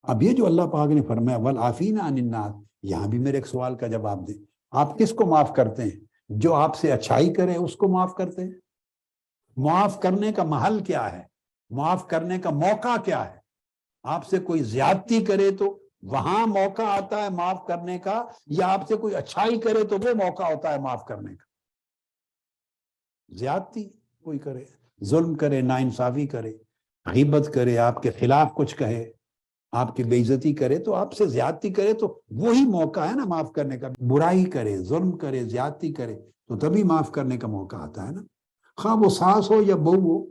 اب یہ جو اللہ پاک نے فرمایا والعافین عن الناس، یہاں بھی میرے ایک سوال کا جواب دیں. آپ کس کو معاف کرتے ہیں؟ جو آپ سے اچھائی کرے اس کو معاف کرتے ہیں. معاف کرنے کا محل کیا ہے؟ معاف کرنے کا موقع کیا ہے؟ آپ سے کوئی زیادتی کرے تو وہاں موقع آتا ہے معاف کرنے کا، یا آپ سے کوئی اچھائی کرے تو وہ موقع ہوتا ہے معاف کرنے کا؟ زیادتی کوئی کرے، ظلم کرے، ناانصافی کرے، غیبت کرے، آپ کے خلاف کچھ کہے، آپ کی بے عزتی کرے، تو آپ سے زیادتی کرے تو وہی موقع ہے نا معاف کرنے کا. برائی کرے، ظلم کرے، زیادتی کرے تو تبھی معاف کرنے کا موقع آتا ہے نا. خواہ وہ ساس ہو یا بہو ہو،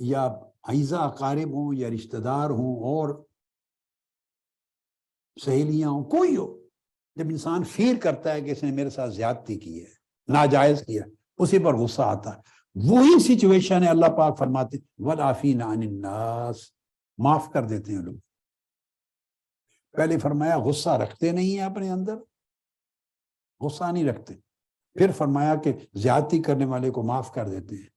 یا اعزا اقارب ہوں، یا رشتہ دار ہوں، اور سہیلیاں ہوں، کوئی ہو. جب انسان فیل کرتا ہے کہ اس نے میرے ساتھ زیادتی کی ہے، ناجائز کیا، اسی پر غصہ آتا ہے. وہی سچویشن ہے. اللہ پاک فرماتے والعافین عن الناس، معاف کر دیتے ہیں لوگ. پہلے فرمایا غصہ رکھتے نہیں ہیں اپنے اندر، غصہ نہیں رکھتے. پھر فرمایا کہ زیادتی کرنے والے کو معاف کر دیتے ہیں.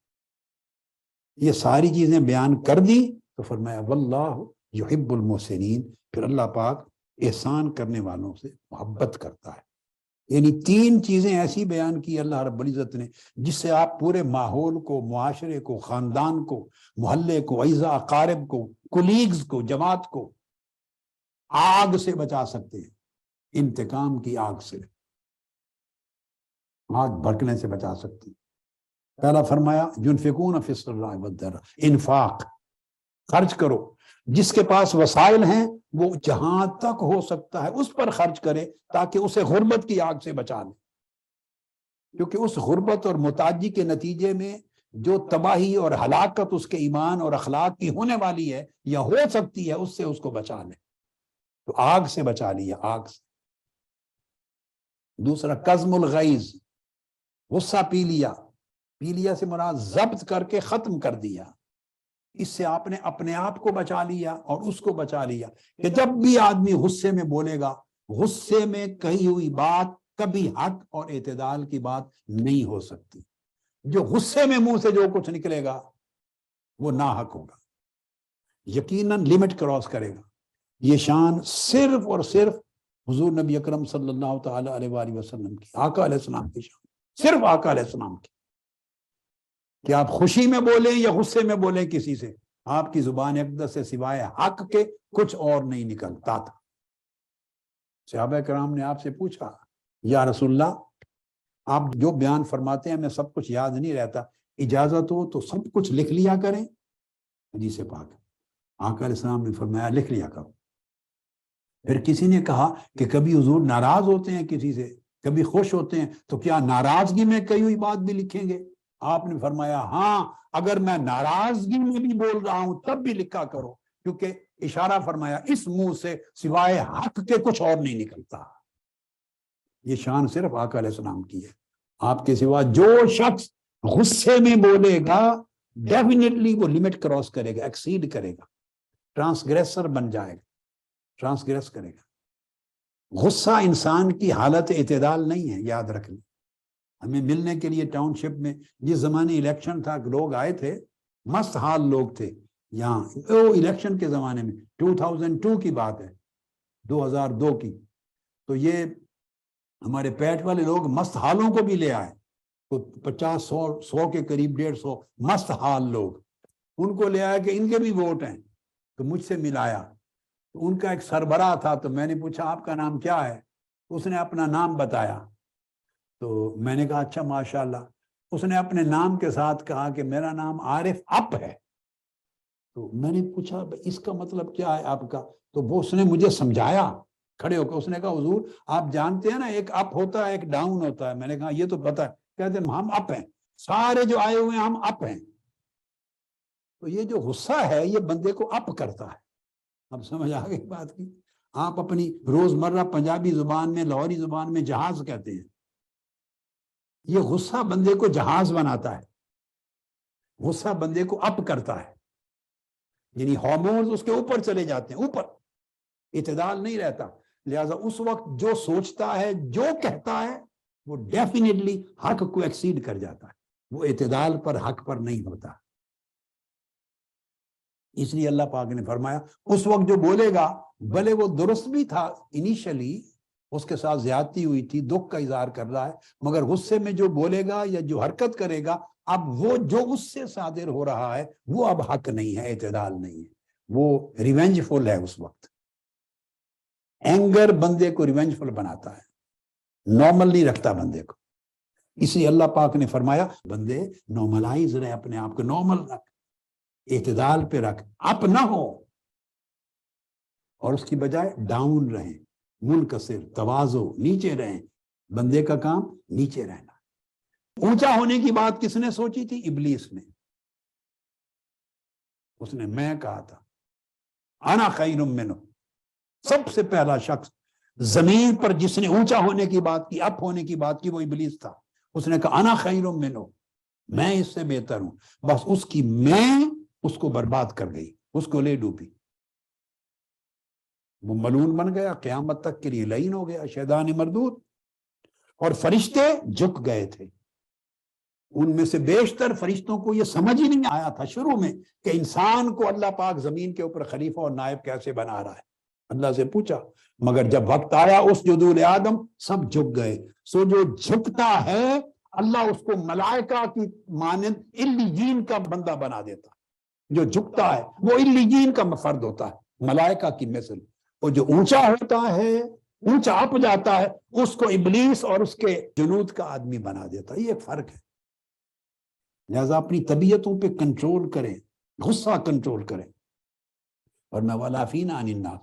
یہ ساری چیزیں بیان کر دی تو فرمایا واللہ یحب المحسنین. پھر اللہ پاک احسان کرنے والوں سے محبت کرتا ہے. یعنی تین چیزیں ایسی بیان کی اللہ رب العزت نے جس سے آپ پورے ماحول کو، معاشرے کو، خاندان کو، محلے کو، اعزا اقارب کو، کولیگز کو، جماعت کو آگ سے بچا سکتے ہیں. انتقام کی آگ سے، آگ بھڑکنے سے بچا سکتے ہیں. پہلا فرمایا ينفقون في السراء والضراء، انفاق، خرچ کرو. جس کے پاس وسائل ہیں وہ جہاں تک ہو سکتا ہے اس پر خرچ کرے تاکہ اسے غربت کی آگ سے بچا لے. کیونکہ اس غربت اور محتاجی کے نتیجے میں جو تباہی اور ہلاکت اس کے ایمان اور اخلاق کی ہونے والی ہے یا ہو سکتی ہے، اس سے اس کو بچا لے. تو آگ سے بچا لیا، آگ سے. دوسرا کظم الغیظ، غصہ پی لیا. پی لیا سے مراد ضبط کر کے ختم کر دیا. اس سے آپ نے اپنے آپ کو بچا لیا اور اس کو بچا لیا کہ جب بھی آدمی غصے میں بولے گا، غصے میں کہی ہوئی بات کبھی حق اور اعتدال کی بات نہیں ہو سکتی. جو غصے میں منہ سے جو کچھ نکلے گا وہ ناحق ہوگا، یقیناً لمٹ کراس کرے گا. یہ شان صرف اور صرف حضور نبی اکرم صلی اللہ تعالی علیہ وآلہ وسلم کی، آقا علیہ السلام کی شان، صرف آقا علیہ السلام کی. کہ آپ خوشی میں بولیں یا غصے میں بولیں کسی سے، آپ کی زبان اقدس سے سوائے حق کے کچھ اور نہیں نکلتا تھا. صحابہ کرام نے آپ سے پوچھا یا رسول اللہ، آپ جو بیان فرماتے ہیں میں سب کچھ یاد نہیں رہتا، اجازت ہو تو سب کچھ لکھ لیا کریں. حدیث پاک. آقا علیہ السلام نے فرمایا لکھ لیا کرو. پھر کسی نے کہا کہ کبھی حضور ناراض ہوتے ہیں کسی سے، کبھی خوش ہوتے ہیں، تو کیا ناراضگی میں کہی ہوئی بات بھی لکھیں گے؟ آپ نے فرمایا ہاں، اگر میں ناراضگی میں بھی بول رہا ہوں تب بھی لکھا کرو، کیونکہ اشارہ فرمایا اس منہ سے سوائے حق کے کچھ اور نہیں نکلتا. یہ شان صرف آقا علیہ السلام کی ہے. آپ کے سوا جو شخص غصے میں بولے گا ڈیفینیٹلی وہ لمٹ کراس کرے گا، ایکسیڈ کرے گا، ٹرانسگریسر بن جائے گا، ٹرانسگریس کرے گا. غصہ انسان کی حالت اعتدال نہیں ہے، یاد رکھ لیں. ہمیں ملنے کے لیے ٹاؤن شپ میں جس زمانے الیکشن تھا لوگ آئے تھے، مست حال لوگ تھے یہاں. وہ الیکشن کے زمانے میں 2002 کی بات ہے، 2002 کی. تو یہ ہمارے پیٹ والے لوگ مست حالوں کو بھی لے آئے، تو 50-100 کے قریب 150 مست حال لوگ، ان کو لے آیا کہ ان کے بھی ووٹ ہیں. تو مجھ سے ملایا، تو ان کا ایک سربراہ تھا. تو میں نے پوچھا آپ کا نام کیا ہے؟ اس نے اپنا نام بتایا. تو میں نے کہا اچھا ماشاءاللہ. اس نے اپنے نام کے ساتھ کہا کہ میرا نام عارف اپ ہے. تو میں نے پوچھا اس کا مطلب کیا ہے آپ کا؟ تو وہ اس نے مجھے سمجھایا کھڑے ہو کے. اس نے کہا حضور آپ جانتے ہیں نا ایک اپ ہوتا ہے ایک ڈاؤن ہوتا ہے. میں نے کہا یہ تو پتہ ہے. کہتے ہیں ہم اپ ہیں، سارے جو آئے ہوئے ہیں ہم اپ ہیں. تو یہ جو غصہ ہے یہ بندے کو اپ کرتا ہے. اب سمجھ آ گئی بات کی. آپ اپنی روزمرہ پنجابی زبان میں، لاہوری زبان میں جہاز کہتے ہیں. یہ غصہ بندے کو جہاز بناتا ہے، غصہ بندے کو اپ کرتا ہے، یعنی ہارمونز اس کے اوپر چلے جاتے ہیں، اوپر اعتدال نہیں رہتا. لہذا اس وقت جو سوچتا ہے، جو کہتا ہے، وہ ڈیفینیٹلی حق کو ایکسیڈ کر جاتا ہے، وہ اعتدال پر، حق پر نہیں ہوتا. اس لیے اللہ پاک نے فرمایا اس وقت جو بولے گا، بھلے وہ درست بھی تھا انیشلی، اس کے ساتھ زیادتی ہوئی تھی، دکھ کا اظہار کر رہا ہے، مگر غصے میں جو بولے گا یا جو حرکت کرے گا، اب وہ جو اس سے صادر ہو رہا ہے وہ اب حق نہیں ہے، اعتدال نہیں ہے، وہ ریونج فل ہے. اس وقت اینگر بندے کو ریونج فل بناتا ہے، نارمل نہیں رکھتا بندے کو. اسی اللہ پاک نے فرمایا بندے نارملائز رہے، اپنے آپ کو نارمل رکھ، اعتدال پہ رکھ، اپ نہ ہو، اور اس کی بجائے ڈاؤن رہیں، منکسر، تواضع، نیچے رہیں. بندے کا کام نیچے رہنا. اونچا ہونے کی بات کس نے سوچی تھی؟ ابلیس نے. اس نے میں کہا تھا انا خیر منہ، سب سے پہلا شخص زمین پر جس نے اونچا ہونے کی بات کی، اپ ہونے کی بات کی، وہ ابلیس تھا. اس نے کہا انا خیر منہ، میں اس سے بہتر ہوں. بس اس کی میں اس کو برباد کر گئی، اس کو لے ڈوبی. وہ ملعون بن گیا، قیامت تک کے لیے لعین ہو گیا، شیطان مردود. اور فرشتے جھک گئے تھے. ان میں سے بیشتر فرشتوں کو یہ سمجھ ہی نہیں آیا تھا شروع میں کہ انسان کو اللہ پاک زمین کے اوپر خلیفہ اور نائب کیسے بنا رہا ہے. اللہ سے پوچھا، مگر جب وقت آیا اس جدول آدم، سب جھک گئے. سو جو جھکتا ہے اللہ اس کو ملائکہ کی مانند علیین کا بندہ بنا دیتا. جو جھکتا ہے وہ علیین کا فرد ہوتا ہے، ملائکہ کی مثل. اور جو اونچا ہوتا ہے، اونچا اپ جاتا ہے، اس کو ابلیس اور اس کے جنود کا آدمی بنا دیتا ہے. یہ ایک فرق ہے. لہذا اپنی طبیعتوں پہ کنٹرول کریں، غصہ کنٹرول کریں. اور میں والعافین عن الناس،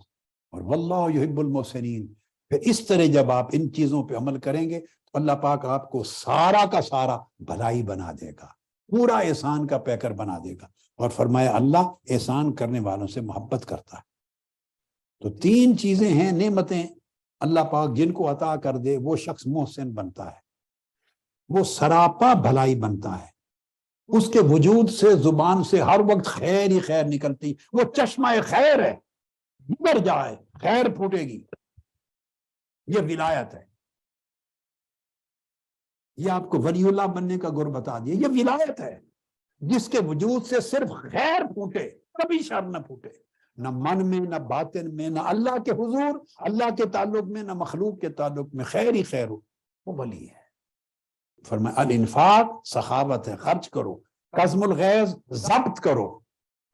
اور واللہ یحب المحسنین. پھر اس طرح جب آپ ان چیزوں پہ عمل کریں گے تو اللہ پاک آپ کو سارا کا سارا بھلائی بنا دے گا، پورا احسان کا پیکر بنا دے گا. اور فرمایا اللہ احسان کرنے والوں سے محبت کرتا ہے. تو تین چیزیں ہیں نعمتیں اللہ پاک جن کو عطا کر دے وہ شخص محسن بنتا ہے، وہ سراپا بھلائی بنتا ہے. اس کے وجود سے، زبان سے ہر وقت خیر ہی خیر نکلتی. وہ چشمہ خیر ہے، جدھر جائے خیر پھوٹے گی. یہ ولایت ہے. یہ آپ کو ولی اللہ بننے کا گر بتا دیا. یہ ولایت ہے جس کے وجود سے صرف خیر پھوٹے، کبھی شر نہ پھوٹے، نہ من میں، نہ باطن میں، نہ اللہ کے حضور، اللہ کے تعلق میں، نہ مخلوق کے تعلق میں، خیر ہی خیر ہو. وہ ولی ہے. فرمایا الانفاق سخاوت ہے، خرچ کرو. قزم الغیظ ضبط کرو.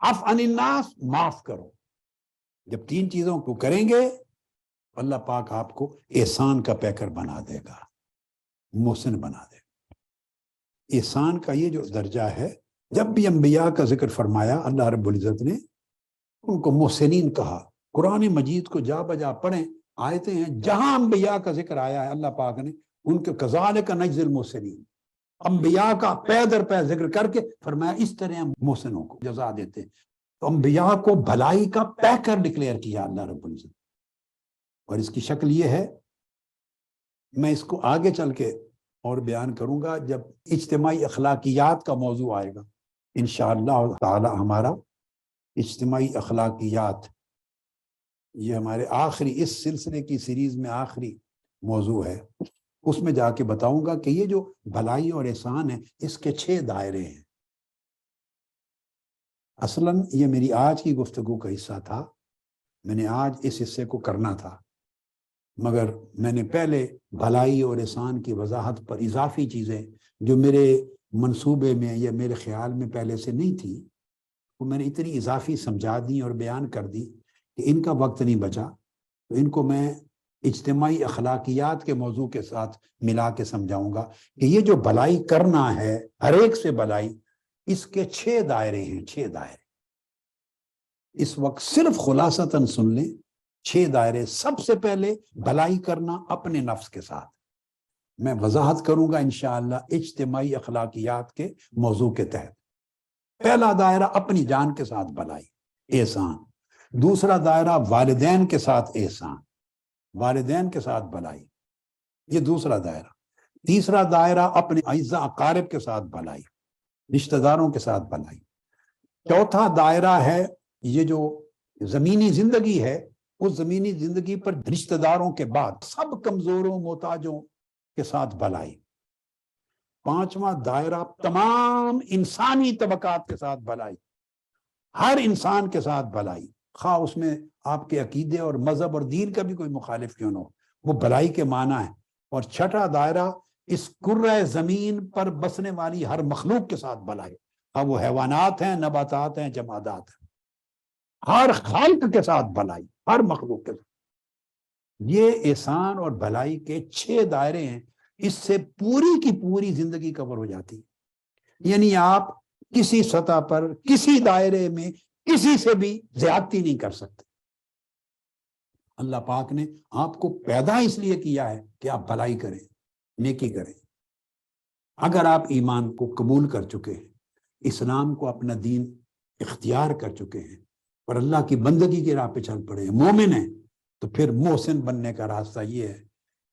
عفو عن الناس معاف کرو. جب تین چیزوں کو کریں گے اللہ پاک آپ کو احسان کا پیکر بنا دے گا، محسن بنا دے گا. احسان کا یہ جو درجہ ہے، جب بھی انبیاء کا ذکر فرمایا اللہ رب العزت نے ان کو محسنین کہا. قرآن مجید کو جا بجا پڑھیں، آیتیں ہیں جہاں انبیاء کا ذکر آیا ہے اللہ پاک نے ان کے کذالک نجزی المحسنین، انبیاء کا پے در پے ذکر کر کے فرمایا اس طرح ہم محسنوں کو جزا دیتے ہیں. تو انبیاء کو بھلائی کا پیکر ڈکلیئر کیا اللہ رب العزت. اور اس کی شکل یہ ہے، میں اس کو آگے چل کے اور بیان کروں گا جب اجتماعی اخلاقیات کا موضوع آئے گا. انشاءاللہ تعالی ہمارا اجتماعی اخلاقیات یہ ہمارے آخری اس سلسلے کی سیریز میں آخری موضوع ہے. اس میں جا کے بتاؤں گا کہ یہ جو بھلائی اور احسان ہے اس کے 6 دائرے ہیں. اصلاً یہ میری آج کی گفتگو کا حصہ تھا، میں نے آج اس حصے کو کرنا تھا، مگر میں نے پہلے بھلائی اور احسان کی وضاحت پر اضافی چیزیں جو میرے منصوبے میں یا میرے خیال میں پہلے سے نہیں تھی، وہ میں نے اتنی اضافی سمجھا دی اور بیان کر دی کہ ان کا وقت نہیں بچا. تو ان کو میں اجتماعی اخلاقیات کے موضوع کے ساتھ ملا کے سمجھاؤں گا کہ یہ جو بھلائی کرنا ہے، ہر ایک سے بھلائی، اس کے 6 دائرے ہیں. 6 دائرے اس وقت صرف خلاصتاً سن لیں. 6 دائرے. سب سے پہلے بھلائی کرنا اپنے نفس کے ساتھ. میں وضاحت کروں گا انشاءاللہ اجتماعی اخلاقیات کے موضوع کے تحت. پہلا دائرہ اپنی جان کے ساتھ بھلائی، احسان. دوسرا دائرہ والدین کے ساتھ احسان، والدین کے ساتھ بھلائی، یہ دوسرا دائرہ۔ تیسرا دائرہ اپنے اعزاء اقارب کے ساتھ بھلائی، رشتہ داروں کے ساتھ بھلائی۔ چوتھا دائرہ ہے یہ جو زمینی زندگی ہے، اس زمینی زندگی پر رشتہ داروں کے بعد سب کمزوروں محتاجوں کے ساتھ بھلائی۔ پانچواں دائرہ تمام انسانی طبقات کے ساتھ بھلائی، ہر انسان کے ساتھ بھلائی، خواہ اس میں آپ کے عقیدے اور مذہب اور دین کا بھی کوئی مخالف کیوں نہ ہو، وہ بھلائی کے معنی ہے۔ اور چھٹا دائرہ اس کرۂ زمین پر بسنے والی ہر مخلوق کے ساتھ بھلائی، اب وہ حیوانات ہیں، نباتات ہیں، جمادات ہیں، ہر خلق کے ساتھ بھلائی، ہر مخلوق کے ساتھ۔ یہ احسان اور بھلائی کے 6 دائرے ہیں، اس سے پوری کی پوری زندگی کور ہو جاتی ہے۔ یعنی آپ کسی سطح پر کسی دائرے میں کسی سے بھی زیادتی نہیں کر سکتے۔ اللہ پاک نے آپ کو پیدا اس لیے کیا ہے کہ آپ بھلائی کریں، نیکی کریں۔ اگر آپ ایمان کو قبول کر چکے ہیں، اسلام کو اپنا دین اختیار کر چکے ہیں اور اللہ کی بندگی کی راہ پہ چل پڑے ہیں، مومن ہیں، تو پھر محسن بننے کا راستہ یہ ہے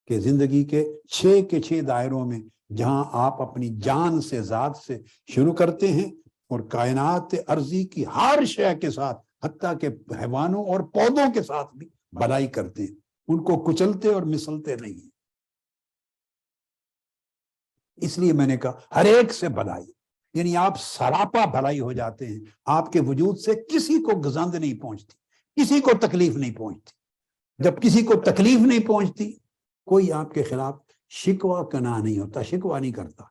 کہ زندگی کے 6 دائروں میں جہاں آپ اپنی جان سے، ذات سے شروع کرتے ہیں اور کائنات ارضی کی ہر شے کے ساتھ، حتیٰ کہ حیوانوں اور پودوں کے ساتھ بھی بھلائی کرتے ہیں، ان کو کچلتے اور مسلتے نہیں ہیں۔ اس لیے میں نے کہا ہر ایک سے بھلائی، یعنی آپ سراپا بھلائی ہو جاتے ہیں، آپ کے وجود سے کسی کو گزند نہیں پہنچتی، کسی کو تکلیف نہیں پہنچتی۔ جب کسی کو تکلیف نہیں پہنچتی، کوئی آپ کے خلاف شکوہ کنا نہیں ہوتا، شکوہ نہیں کرتا۔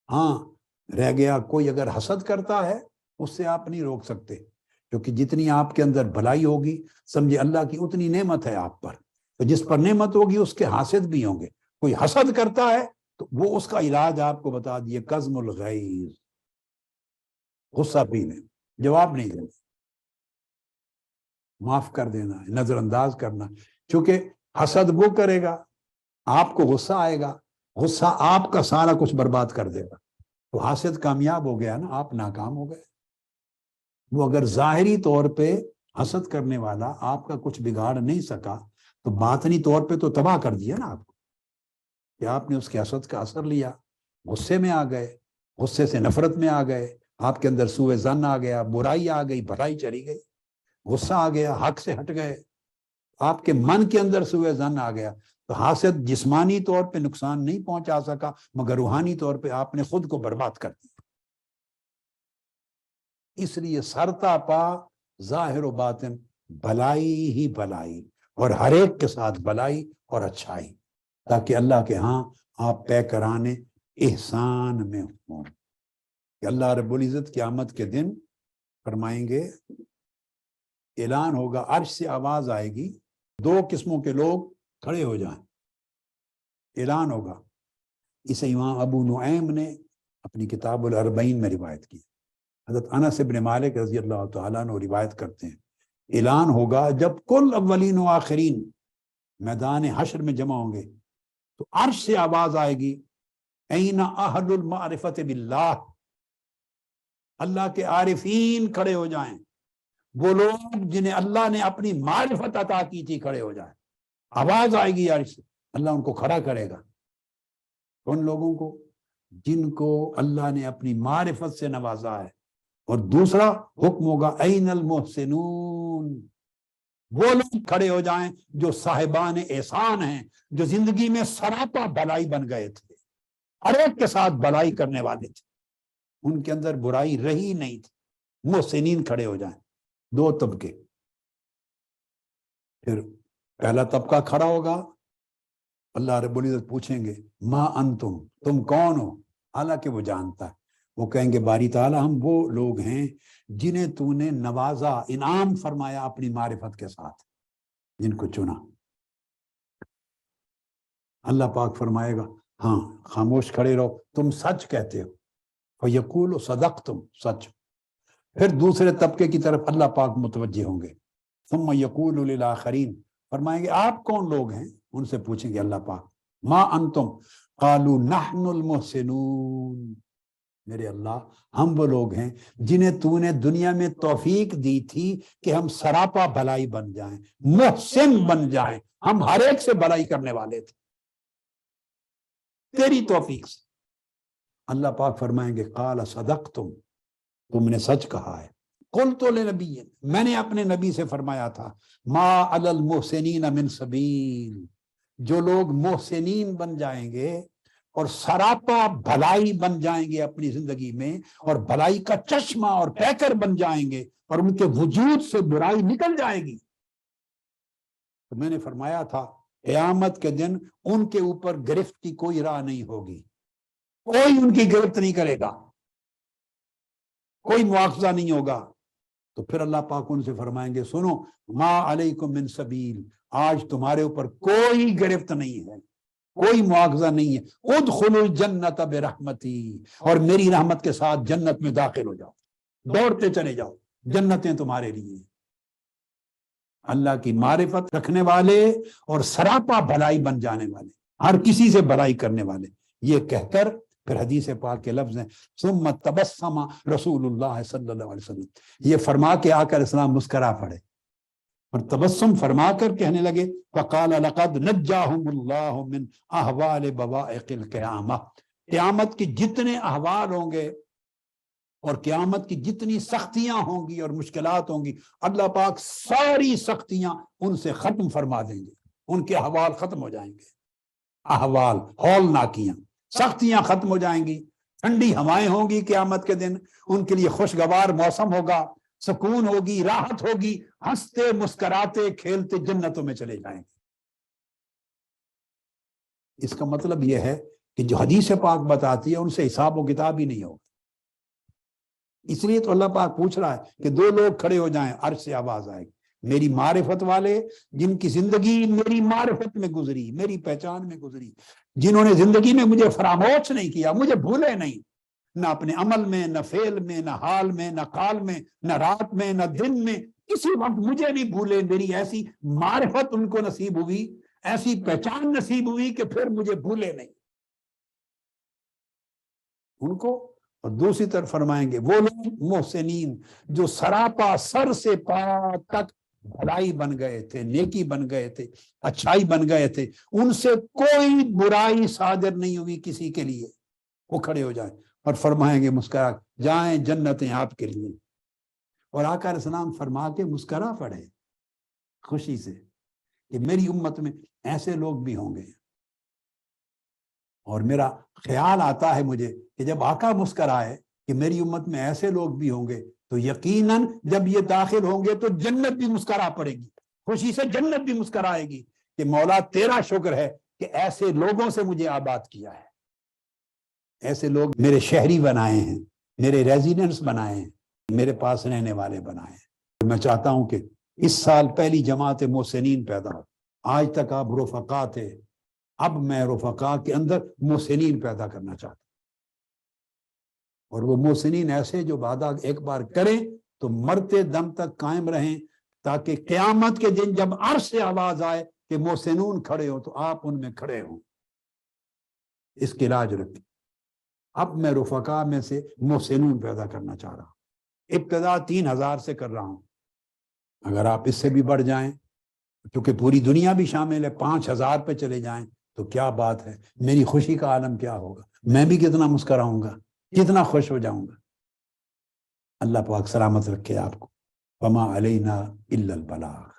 ہاں رہ گیا کوئی اگر حسد کرتا ہے، اس سے آپ نہیں روک سکتے، کیونکہ جتنی آپ کے اندر بھلائی ہوگی سمجھے اللہ کی اتنی نعمت ہے آپ پر، تو جس پر نعمت ہوگی اس کے حاسد بھی ہوں گے۔ کوئی حسد کرتا ہے تو وہ اس کا علاج آپ کو بتا دیے، کظم الغیظ، غصہ پینے، جواب نہیں دینا، معاف کر دینا، نظر انداز کرنا۔ چونکہ حسد وہ کرے گا، آپ کو غصہ آئے گا، غصہ آپ کا سارا کچھ برباد کر دے گا، تو حاسد کامیاب ہو گیا نا، آپ ناکام ہو گئے۔ وہ اگر ظاہری طور پہ حسد کرنے والا آپ کا کچھ بگاڑ نہیں سکا، تو باطنی طور پہ تو تباہ کر دیا نا آپ کو، کہ آپ نے اس کے حسد کا اثر لیا، غصے میں آ گئے، غصے سے نفرت میں آ گئے، آپ کے اندر سوء ظن آ گیا، برائی آ گئی، بھلائی چلی گئی، غصہ آ گیا، حق سے ہٹ گئے، آپ کے من کے اندر سوء ظن آ گیا، تو حاسد جسمانی طور پہ نقصان نہیں پہنچا سکا، مگر روحانی طور پہ آپ نے خود کو برباد کر دیا۔ اس لیے سرتا پا ظاہر و باطن بھلائی ہی بھلائی، اور ہر ایک کے ساتھ بھلائی اور اچھائی، تاکہ اللہ کے ہاں آپ پے کرانے احسان میں ہوں۔ کہ اللہ رب العزت قیامت کے دن فرمائیں گے، اعلان ہوگا، عرش سے آواز آئے گی، 2 قسموں کے لوگ کھڑے ہو جائیں، اعلان ہوگا۔ اسے امام ابو نعیم نے اپنی کتاب الاربعین میں روایت کی، حضرت انس بن مالک رضی اللہ تعالیٰ عنہ روایت کرتے ہیں، اعلان ہوگا جب کل اولین و آخرین میدان حشر میں جمع ہوں گے، تو عرش سے آواز آئے گی، این اہل المعرفت باللہ، اللہ کے عارفین کھڑے ہو جائیں، وہ لوگ جنہیں اللہ نے اپنی معرفت عطا کی تھی کھڑے ہو جائیں۔ آواز آئے گی عرش سے، اللہ ان کو کھڑا کرے گا، ان لوگوں کو جن کو اللہ نے اپنی معرفت سے نوازا ہے۔ اور دوسرا حکم ہوگا، این المحسنون، وہ لوگ کھڑے ہو جائیں جو صاحبان احسان ہیں، جو زندگی میں سراپا بھلائی بن گئے تھے، ہر ایک کے ساتھ بھلائی کرنے والے تھے، ان کے اندر برائی رہی نہیں تھی، محسنین کھڑے ہو جائیں۔ 2 طبقے، پھر پہلا طبقہ کھڑا ہوگا، اللہ رب العزت پوچھیں گے، ما انتم، تم کون ہو؟ حالانکہ وہ جانتا ہے، وہ کہیں گے باری تعالیٰ ہم وہ لوگ ہیں جنہیں تو نے نوازا، انعام فرمایا اپنی معرفت کے ساتھ، جن کو چنا۔ اللہ پاک فرمائے گا ہاں خاموش کھڑے رہو، تم سچ کہتے ہو، فیقول صدقتم، سچ۔ پھر دوسرے طبقے کی طرف اللہ پاک متوجہ ہوں گے، ثم یقول للآخرین، فرمائیں گے آپ کون لوگ ہیں؟ ان سے پوچھیں گے اللہ پاک، ما انتم، قالوا نحن المحسنون، میرے اللہ ہم وہ لوگ ہیں جنہیں تو نے دنیا میں توفیق دی تھی کہ ہم سراپا بھلائی بن جائیں، محسن بن جائیں، ہم ہر ایک سے بھلائی کرنے والے تھے تیری توفیق سے۔ اللہ پاک فرمائیں گے قال صدقتم، تم نے سچ کہا ہے۔ قلت لنبی، میں نے اپنے نبی سے فرمایا تھا ما علی المحسنین من سبیل، جو لوگ محسنین بن جائیں گے اور سراپا بھلائی بن جائیں گے اپنی زندگی میں، اور بھلائی کا چشمہ اور پیکر بن جائیں گے، اور ان کے وجود سے برائی نکل جائے گی، تو میں نے فرمایا تھا قیامت کے دن ان کے اوپر گرفت کی کوئی راہ نہیں ہوگی، کوئی ان کی گرفت نہیں کرے گا، کوئی مواخذہ نہیں ہوگا۔ تو پھر اللہ پاک ان سے فرمائیں گے سنو ما علیکم من سبیل، آج تمہارے اوپر کوئی گرفت نہیں ہے، کوئی مواخذہ نہیں ہے، ادخلوا الجنت برحمتی، اور میری رحمت کے ساتھ جنت میں داخل ہو جاؤ، دوڑتے چلے جاؤ، جنتیں تمہارے لیے۔ اللہ کی معرفت رکھنے والے اور سراپا بھلائی بن جانے والے، ہر کسی سے بھلائی کرنے والے، یہ کہہ کر پھر حدیث پاک کے لفظ ہیں ثم تبسم رسول اللہ صلی اللہ علیہ وسلم، یہ فرما کے آقا علیہ السلام مسکرا پڑے اور تبسم فرما کر کہنے لگے فقال لقد نجاہم اللہ من احوال بوائق القیامہ، قیامت کی جتنے احوال ہوں گے اور قیامت کی جتنی سختیاں ہوں گی اور مشکلات ہوں گی، اللہ پاک ساری سختیاں ان سے ختم فرما دیں گے، ان کے احوال ختم ہو جائیں گے، احوال ہولناکیاں، سختیاں ختم ہو جائیں گی، ٹھنڈی ہوائیں ہوں گی قیامت کے دن، ان کے لیے خوشگوار موسم ہوگا، سکون ہوگی، راحت ہوگی، ہنستے مسکراتے کھیلتے جنتوں میں چلے جائیں گے۔ اس کا مطلب یہ ہے کہ جو حدیث پاک بتاتی ہے ان سے حساب و کتاب ہی نہیں ہوگا۔ اس لیے تو اللہ پاک پوچھ رہا ہے کہ دو لوگ کھڑے ہو جائیں، عرش سے آواز آئے گی، میری معرفت والے جن کی زندگی میری معرفت میں گزری، میری پہچان میں گزری، جنہوں نے زندگی میں مجھے فراموش نہیں کیا، مجھے بھولے نہیں، نہ اپنے عمل میں، نہ فعل میں، نہ حال میں، نہ قال میں، نہ رات میں، نہ دن میں، کسی وقت مجھے نہیں بھولے، میری ایسی معرفت ان کو نصیب ہوئی، ایسی پہچان نصیب ہوئی کہ پھر مجھے بھولے نہیں ان کو۔ اور دوسری طرف فرمائیں گے وہ لوگ محسنین جو سراپا سر سے پا تک بھلائی بن گئے تھے، نیکی بن گئے تھے، اچھائی بن گئے تھے، ان سے کوئی برائی صادر نہیں ہوئی کسی کے لیے، وہ کھڑے ہو جائیں اور فرمائیں گے مسکرا جائیں جنتیں آپ کے لیے۔ اور آقا علیہ السلام فرما کے مسکرا پڑے خوشی سے کہ میری امت میں ایسے لوگ بھی ہوں گے۔ اور میرا خیال آتا ہے مجھے کہ جب آقا مسکرائے کہ میری امت میں ایسے لوگ بھی ہوں گے تو یقیناً جب یہ داخل ہوں گے تو جنت بھی مسکرا پڑے گی، خوشی سے جنت بھی مسکرائے گی کہ مولا تیرا شکر ہے کہ ایسے لوگوں سے مجھے آباد کیا ہے، ایسے لوگ میرے شہری بنائے ہیں، میرے ریزیڈنٹس بنائے ہیں، میرے پاس رہنے والے بنائے ہیں۔ میں چاہتا ہوں کہ اس سال پہلی جماعت محسنین پیدا ہو، آج تک آپ رفقا تھے، اب میں رفقا کے اندر محسنین پیدا کرنا چاہتا ہوں، اور وہ محسنین ایسے جو وعدہ ایک بار کریں تو مرتے دم تک قائم رہیں، تاکہ قیامت کے دن جب عرش سے آواز آئے کہ محسنون کھڑے ہو تو آپ ان میں کھڑے ہوں۔ اس کی لاج رکھیں۔ اب میں رفقا میں سے محسنون پیدا کرنا چاہ رہا ہوں، ابتدا 3000 سے کر رہا ہوں، اگر آپ اس سے بھی بڑھ جائیں، کیونکہ پوری دنیا بھی شامل ہے، 5000 پہ چلے جائیں تو کیا بات ہے، میری خوشی کا عالم کیا ہوگا، میں بھی کتنا مسکراؤں گا، کتنا خوش ہو جاؤں گا۔ اللہ پاک سلامت رکھے آپ کو۔ وما علینا الا البلاغ۔